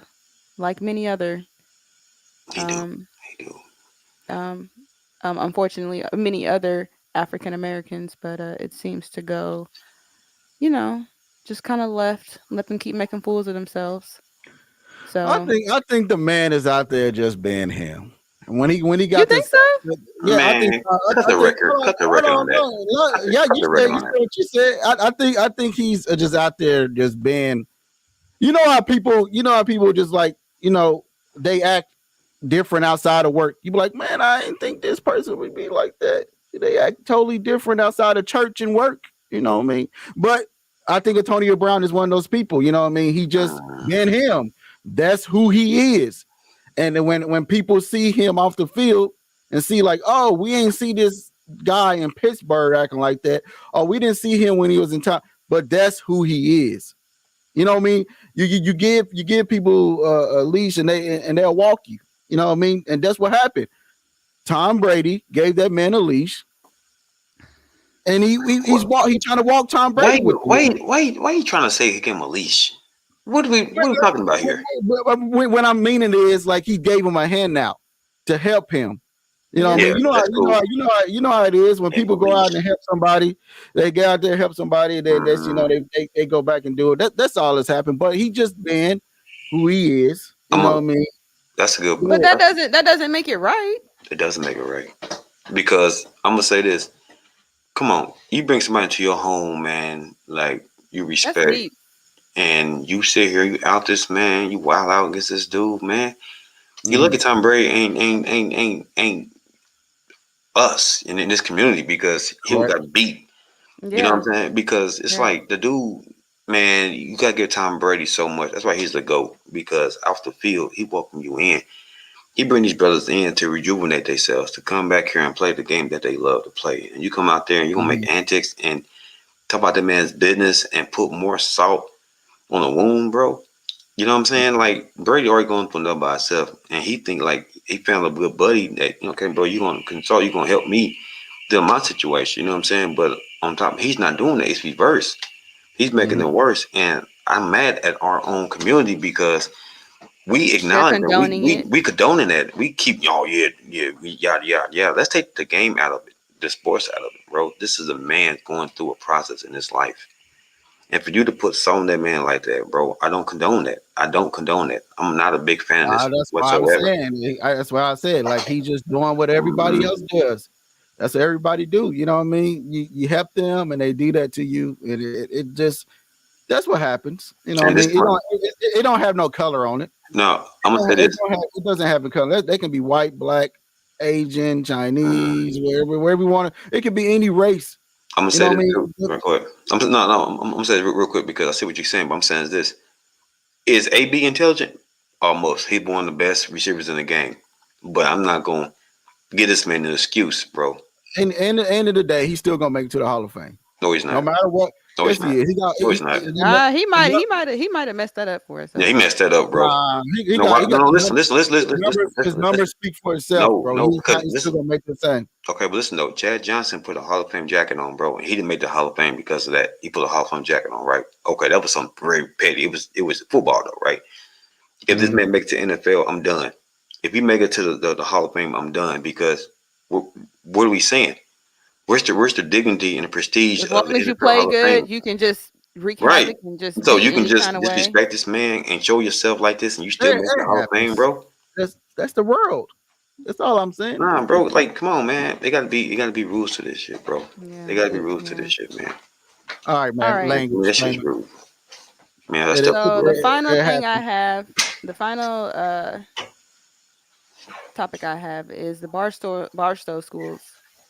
[SPEAKER 2] like many other.
[SPEAKER 3] He do.
[SPEAKER 2] Unfortunately, many other African Americans, but it seems to go, just kind of let them keep making fools of themselves. So
[SPEAKER 1] I think the man is out there just being him. And when he got
[SPEAKER 2] you think
[SPEAKER 1] this,
[SPEAKER 2] so?
[SPEAKER 1] yeah,
[SPEAKER 3] Man,
[SPEAKER 1] I think
[SPEAKER 3] cut the record. Cut the record on that.
[SPEAKER 1] Yeah,
[SPEAKER 3] Cut
[SPEAKER 1] you
[SPEAKER 3] the
[SPEAKER 1] said
[SPEAKER 3] record on that.
[SPEAKER 1] what you said. I think he's just out there just being. You know how people just like they act different outside of work. You be like, man, I didn't think this person would be like that. They act totally different outside of church and work. You know what I mean? But I think Antonio Brown is one of those people. You know what I mean? He just been him. That's who he is. And then when people see him off the field and see like, oh, we ain't see this guy in Pittsburgh acting like that. Oh, we didn't see him when he was in town. But that's who he is. You know what I mean? You give people a leash and they'll walk you. You know what I mean? And that's what happened. Tom Brady gave that man a leash, and he's trying to walk Tom Brady with him.
[SPEAKER 3] Why you trying to say he gave him a leash? What are we talking about here?
[SPEAKER 1] What I'm meaning is like he gave him a handout to help him. You know what I mean? You know how it is when people go out and help somebody, they get out there help somebody, then that's they go back and do it. That's all that's happened. But he just been who he is. You know what I mean?
[SPEAKER 3] That's a good point.
[SPEAKER 2] But that doesn't make it right.
[SPEAKER 3] It doesn't make it right. Because I'm gonna say this. Come on, you bring somebody into your home, man, like you respect, and you sit here, you out this man, you wild out against this dude, man. You look at Tom Brady, ain't us in this community because he
[SPEAKER 1] Correct.
[SPEAKER 3] got beat. You know
[SPEAKER 2] Yeah.
[SPEAKER 3] what I'm saying? Because it's
[SPEAKER 2] Yeah.
[SPEAKER 3] like the dude, man, you gotta give Tom Brady so much. That's why he's the GOAT. Because off the field, he welcome you in. He bring these brothers in to rejuvenate themselves, to come back here and play the game that they love to play. And you come out there and you're gonna make antics and talk about the man's business and put more salt on the wound, bro. You know what I'm saying? Like Brady already going through enough by himself, and he think like he found a good buddy that okay, bro, you gonna consult, you gonna help me deal my situation. You know what I'm saying? But on top, he's not doing that. It's reverse. He's making it worse, and I'm mad at our own community because we
[SPEAKER 2] They're
[SPEAKER 3] acknowledge that
[SPEAKER 2] condoning it.
[SPEAKER 3] we condoning that. We keep oh yeah, we yada yada yeah. Let's take the game out of it, the sports out of it, bro. This is a man going through a process in his life. And for you to put salt on that man like that, bro, I don't condone that. I don't condone that. I'm not a big fan of this
[SPEAKER 1] That's why I'm
[SPEAKER 3] whatsoever.
[SPEAKER 1] saying. That's why I said like he's just doing what everybody else does. That's what everybody do. You know what I mean? You help them and they do that to you. It just that's what happens. You know what I
[SPEAKER 3] And this
[SPEAKER 1] mean?
[SPEAKER 3] time,
[SPEAKER 1] It don't have no color on it.
[SPEAKER 3] no, I'm gonna say this.
[SPEAKER 1] It doesn't have a color. They can be white, black, Asian, Chinese, wherever you want to. It could be any race.
[SPEAKER 3] I'm gonna
[SPEAKER 1] You
[SPEAKER 3] say
[SPEAKER 1] know what I
[SPEAKER 3] this
[SPEAKER 1] mean?
[SPEAKER 3] too, real quick. I'm gonna say this real quick because I see what you're saying. But I'm saying is this: is AB intelligent? Almost. He's one of the best receivers in the game. But I'm not gonna give this man an excuse, bro.
[SPEAKER 1] And at the end of the day, he's still gonna make it to the Hall of Fame.
[SPEAKER 3] No, he's
[SPEAKER 1] No
[SPEAKER 3] not.
[SPEAKER 1] matter what.
[SPEAKER 3] No, he's
[SPEAKER 1] Yes,
[SPEAKER 3] not.
[SPEAKER 1] he is. He got.
[SPEAKER 3] No, he's not.
[SPEAKER 2] He might have messed that up for us.
[SPEAKER 3] Yeah, he messed that up, bro.
[SPEAKER 1] He
[SPEAKER 3] No,
[SPEAKER 1] got. He got
[SPEAKER 3] no,
[SPEAKER 1] the
[SPEAKER 3] listen, listen, listen, listen, listen,
[SPEAKER 1] his
[SPEAKER 3] listen,
[SPEAKER 1] numbers
[SPEAKER 3] listen.
[SPEAKER 1] speak for itself,
[SPEAKER 3] No,
[SPEAKER 1] bro.
[SPEAKER 3] no, because
[SPEAKER 1] He's still
[SPEAKER 3] listen.
[SPEAKER 1] gonna make the same.
[SPEAKER 3] Okay, but listen though, Chad Johnson put a Hall of Fame jacket on, bro, and he didn't make the Hall of Fame because of that. He put a Hall of Fame jacket on, right? Okay, that was something very petty. It was football though, right? If this man makes it to NFL, I'm done. If he make it to the Hall of Fame, I'm done because what are we saying? Where's the dignity and the prestige
[SPEAKER 2] As long
[SPEAKER 3] of the
[SPEAKER 2] as you
[SPEAKER 3] NFL
[SPEAKER 2] play
[SPEAKER 3] Hall of Fame?
[SPEAKER 2] good, you can just wreak
[SPEAKER 3] Right.
[SPEAKER 2] havoc and just
[SPEAKER 3] So
[SPEAKER 2] be
[SPEAKER 3] you can
[SPEAKER 2] any kind
[SPEAKER 3] just
[SPEAKER 2] of way.
[SPEAKER 3] disrespect this man and show yourself like this, and you still make the
[SPEAKER 1] It
[SPEAKER 3] Hall of Fame,
[SPEAKER 1] happens.
[SPEAKER 3] bro?
[SPEAKER 1] That's the world. That's all I'm saying.
[SPEAKER 3] Nah, bro. Like, come on, man. They gotta be rules to this shit, bro. They
[SPEAKER 2] Yeah.
[SPEAKER 3] gotta be rules to this shit, man.
[SPEAKER 1] All right,
[SPEAKER 2] All
[SPEAKER 1] man.
[SPEAKER 2] right.
[SPEAKER 3] I mean,
[SPEAKER 1] Language.
[SPEAKER 3] that shit's rude. Man, that
[SPEAKER 1] It,
[SPEAKER 3] stuff is
[SPEAKER 2] So the
[SPEAKER 3] rude.
[SPEAKER 2] final
[SPEAKER 1] it
[SPEAKER 2] thing I
[SPEAKER 1] happens.
[SPEAKER 2] have, the final topic I have is the Barstow schools,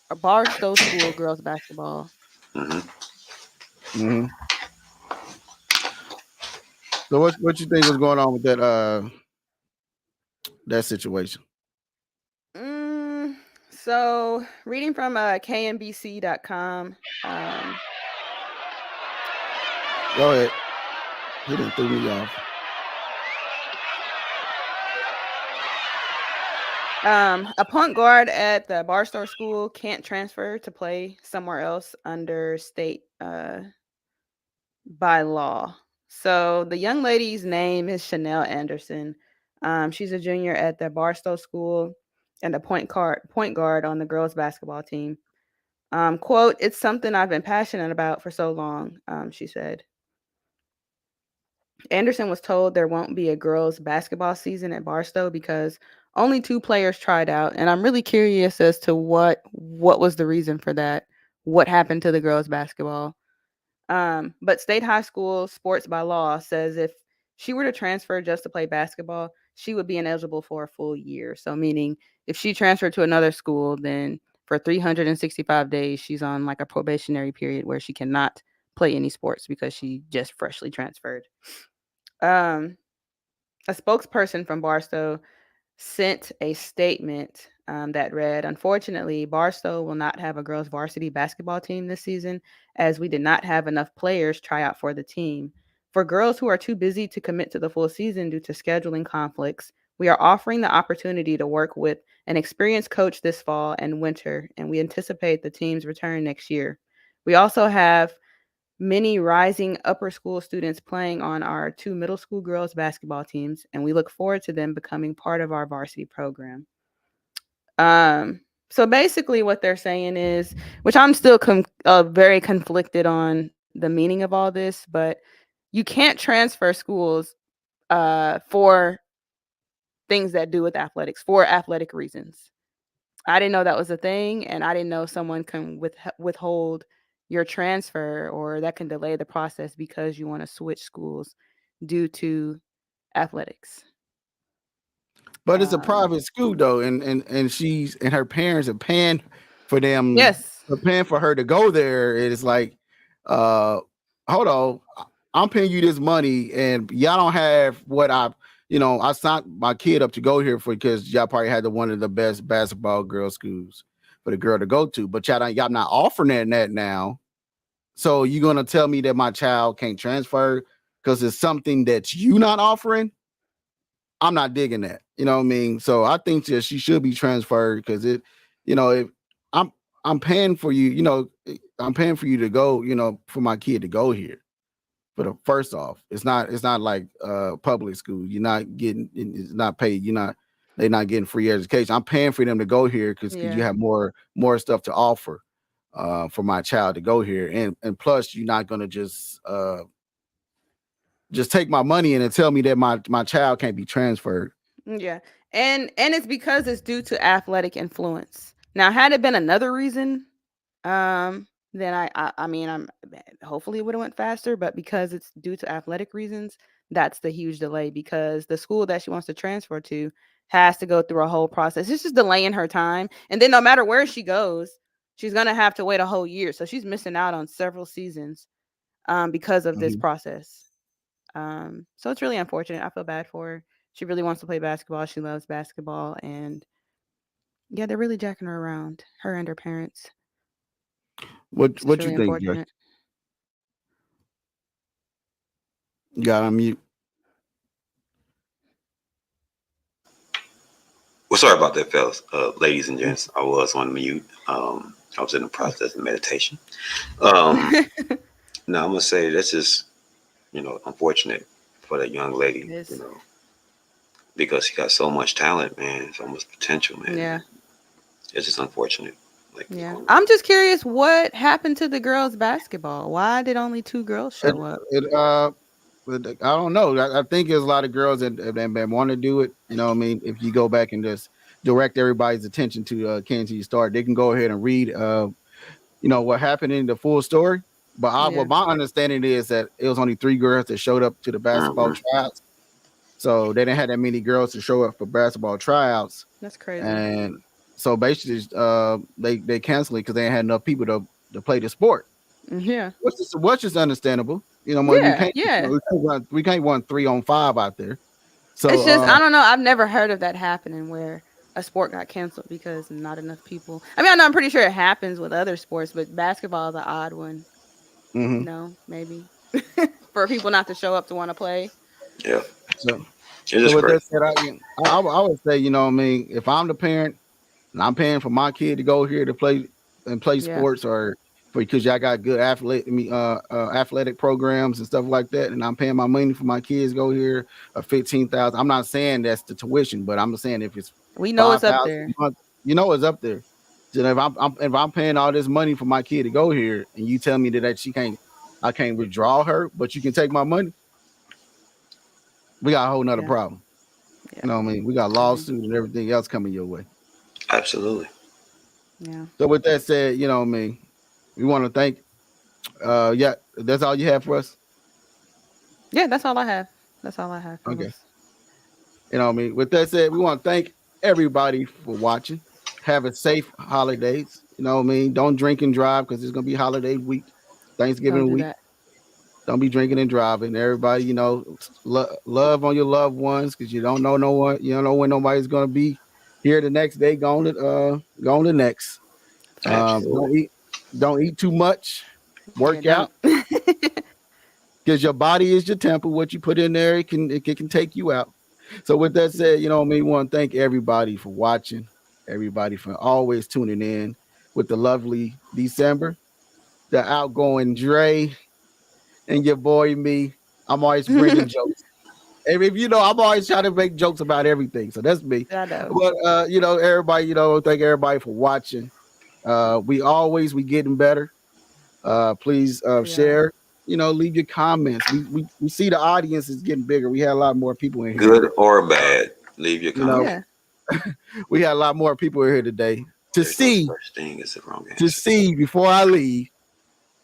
[SPEAKER 2] or Barstow School girls basketball.
[SPEAKER 1] Mm-hmm. So what you think was going on with that situation?
[SPEAKER 2] So reading from KNBC.com,
[SPEAKER 1] Go ahead. He didn't threw me off.
[SPEAKER 2] a point guard at the Barstow School can't transfer to play somewhere else under state by law. So the young lady's name is Chanel Anderson. She's a junior at the Barstow School and a point guard on the girls basketball team. Quote, "It's something I've been passionate about for so long," she said. Anderson was told there won't be a girls basketball season at Barstow because only two players tried out, and I'm really curious as to what was the reason for that. What happened to the girls basketball? But state high school sports by law says if she were to transfer just to play basketball, she would be ineligible for a full year. So meaning if she transferred to another school, then for 365 days, she's on like a probationary period where she cannot play any sports because she just freshly transferred. Um, a spokesperson from Barstow sent a statement that read, "Unfortunately, Barstow will not have a girls' varsity basketball team this season as we did not have enough players try out for the team. For girls who are too busy to commit to the full season due to scheduling conflicts, we are offering the opportunity to work with an experienced coach this fall and winter, and we anticipate the team's return next year. We also have many rising upper school students playing on our two middle school girls basketball teams, and we look forward to them becoming part of our varsity program." So basically, what they're saying is, which I'm still very conflicted on the meaning of all this, but you can't transfer schools for things that do with athletics for athletic reasons. I didn't know that was a thing, and I didn't know someone can withhold your transfer or that can delay the process because you want to switch schools due to athletics.
[SPEAKER 1] But it's a private school though, and she's and her parents are paying for them,
[SPEAKER 2] Yes.
[SPEAKER 1] paying for her to go there. It's like, uh, hold on, I'm paying you this money, and y'all don't have what I signed my kid up to go here for because y'all probably had one of the best basketball girl schools for the girl to go to, but y'all not offering that now. So you gonna tell me that my child can't transfer because it's something that you not offering? I'm not digging that. You know what I mean? So I think that she should be transferred because if I'm I'm paying for you, I'm paying for you to go, for my kid to go here. For the first off, it's not like public school. You're not getting it's not paid. They're not getting free education. I'm paying for them to go here because you
[SPEAKER 2] Yeah.
[SPEAKER 1] have more stuff to offer for my child to go here. And plus you're not gonna just take my money and tell me that my child can't be transferred.
[SPEAKER 2] Yeah. And it's because it's due to athletic influence. Now, had it been another reason, then I mean, hopefully it would have went faster, but because it's due to athletic reasons, that's the huge delay because the school that she wants to transfer to has to go through a whole process. It's just delaying her time. And then no matter where she goes, she's going to have to wait a whole year. So she's missing out on several seasons because of this
[SPEAKER 1] Mhm.
[SPEAKER 2] process. So it's really unfortunate. I feel bad for her. She really wants to play basketball. She loves basketball, and yeah, they're really jacking her around. Her and her parents.
[SPEAKER 1] What
[SPEAKER 2] It's just
[SPEAKER 1] what you
[SPEAKER 2] really
[SPEAKER 1] think, Jay?
[SPEAKER 2] unfortunate.
[SPEAKER 1] You got on mute.
[SPEAKER 3] Well, sorry about that, fellas, ladies and gents. I was on mute. I was in the process of meditation. Um, now I'm gonna say that's just unfortunate for that young
[SPEAKER 2] It
[SPEAKER 3] lady,
[SPEAKER 2] is.
[SPEAKER 3] because she got so much talent, man, so much potential, man.
[SPEAKER 2] Yeah.
[SPEAKER 3] It's just unfortunate. Like,
[SPEAKER 2] Yeah. I'm just curious what happened to the girls' basketball. Why did only 2 girls
[SPEAKER 1] It,
[SPEAKER 2] show up?
[SPEAKER 1] it I don't know. I think there's a lot of girls that want to do it. You know what I mean? If you go back and just direct everybody's attention to Kenzie Star, they can go ahead and read what happened in the full story. But
[SPEAKER 2] Yeah.
[SPEAKER 1] what my understanding is that it was only 3 girls that showed up to the basketball tryouts. So they didn't have that many girls to show up for basketball tryouts.
[SPEAKER 2] That's crazy.
[SPEAKER 1] And so basically they canceled it because they ain't had enough people to play the sport.
[SPEAKER 2] Yeah.
[SPEAKER 1] Which is understandable. We
[SPEAKER 2] Yeah.
[SPEAKER 1] can't
[SPEAKER 2] Yeah.
[SPEAKER 1] we can't run 3-on-5 out there.
[SPEAKER 2] It's
[SPEAKER 1] So
[SPEAKER 2] just I don't know. I've never heard of that happening where a sport got canceled because not enough people. I mean, I'm pretty sure it happens with other sports, but basketball is an odd one.
[SPEAKER 1] mhm.
[SPEAKER 2] Maybe for people not to show up to want to play.
[SPEAKER 3] yeah,
[SPEAKER 1] so
[SPEAKER 3] it's
[SPEAKER 1] so
[SPEAKER 3] just
[SPEAKER 1] with
[SPEAKER 3] crazy.
[SPEAKER 1] that said, I would say, what I mean, if I'm the parent and I'm paying for my kid to go here to play
[SPEAKER 2] Yeah.
[SPEAKER 1] sports or because y'all got good athletic programs and stuff like that, and I'm paying my money for my kids to go here 15,000. I'm not saying that's the tuition, but I'm saying if it's
[SPEAKER 2] We know it's up
[SPEAKER 1] 5,000
[SPEAKER 2] there.
[SPEAKER 1] a month, it's up there. So if I'm paying all this money for my kid to go here, and you tell me that I can't withdraw her, but you can take my money, we got a whole nother
[SPEAKER 2] Yeah.
[SPEAKER 1] problem.
[SPEAKER 2] Yeah.
[SPEAKER 1] You know what I mean? We got lawsuits and everything else coming your way.
[SPEAKER 3] Absolutely.
[SPEAKER 2] Yeah.
[SPEAKER 1] So with that said, what I mean, we want to thank yeah, that's all you have for us.
[SPEAKER 2] Yeah, that's all I have. That's all I have,
[SPEAKER 1] Okay.
[SPEAKER 2] fellas.
[SPEAKER 1] What I mean, with that said, we want to thank everybody for watching. Have a safe holidays. You know what I mean? Don't drink and drive because it's gonna be holiday week,
[SPEAKER 2] Don't
[SPEAKER 1] Thanksgiving
[SPEAKER 2] do
[SPEAKER 1] week.
[SPEAKER 2] that.
[SPEAKER 1] Don't be drinking and driving. Everybody, love on your loved ones because you don't know no one. You don't know when nobody's gonna be here the next day. Going to next.
[SPEAKER 3] Absolutely.
[SPEAKER 1] Don't eat too much.
[SPEAKER 2] Yeah,
[SPEAKER 1] Work
[SPEAKER 2] don't.
[SPEAKER 1] out because your body is your temple. What you put in there, it can take you out. So with that said, what I mean, we want to thank everybody for watching, everybody for always tuning in with the lovely December, the outgoing Dre, and your boy me. I'm always bringing jokes. And if I'm always trying to make jokes about everything. So that's me.
[SPEAKER 2] I know.
[SPEAKER 1] But everybody, thank everybody for watching. We getting better. Please
[SPEAKER 2] We are.
[SPEAKER 1] share. Leave your comments. We see the audience is getting bigger. We had a lot more people in here
[SPEAKER 3] Good
[SPEAKER 1] today.
[SPEAKER 3] or bad, leave your
[SPEAKER 1] You know,
[SPEAKER 3] comment.
[SPEAKER 2] Yeah.
[SPEAKER 1] we had a lot more people in here today to
[SPEAKER 3] There's no
[SPEAKER 1] see
[SPEAKER 3] such thing as the wrong
[SPEAKER 1] to
[SPEAKER 3] answer.
[SPEAKER 1] see before I leave.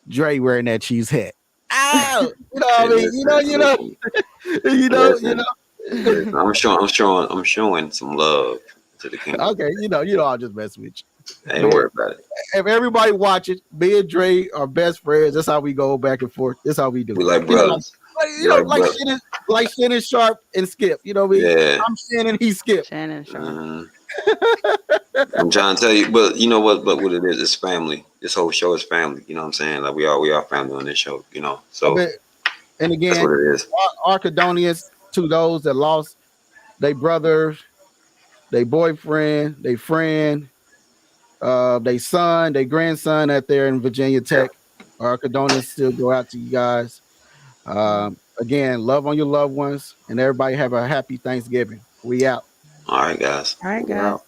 [SPEAKER 1] Dre wearing that cheese hat. Oh, you know what I mean?
[SPEAKER 3] Listen,
[SPEAKER 1] You know.
[SPEAKER 3] listen. I'm showing some love to the Kingdom.
[SPEAKER 1] Okay, I'll just mess with you.
[SPEAKER 3] Hey, don't worry about it.
[SPEAKER 1] If everybody watches, me and Dre are best friends. That's how we go back and forth. That's how we do.
[SPEAKER 3] We like brothers.
[SPEAKER 1] Like Shannon Sharp and Skip. You know what I mean?
[SPEAKER 3] Yeah.
[SPEAKER 1] I'm Shannon, he's Skip.
[SPEAKER 2] Shannon Sharp.
[SPEAKER 3] I'm trying to tell you, but you know what? But what it is, it's family. This whole show is family. You know what I'm saying? Like we are family on this show. So
[SPEAKER 1] and again,
[SPEAKER 3] that's what it is.
[SPEAKER 1] Our condolences to those that lost their brother, their boyfriend, their friend, their son, their grandson out there in Virginia Tech. Our condolences still go out to you guys. Again, love on your loved ones, and everybody have a happy Thanksgiving. We out.
[SPEAKER 3] All right, guys.
[SPEAKER 2] All right, guys.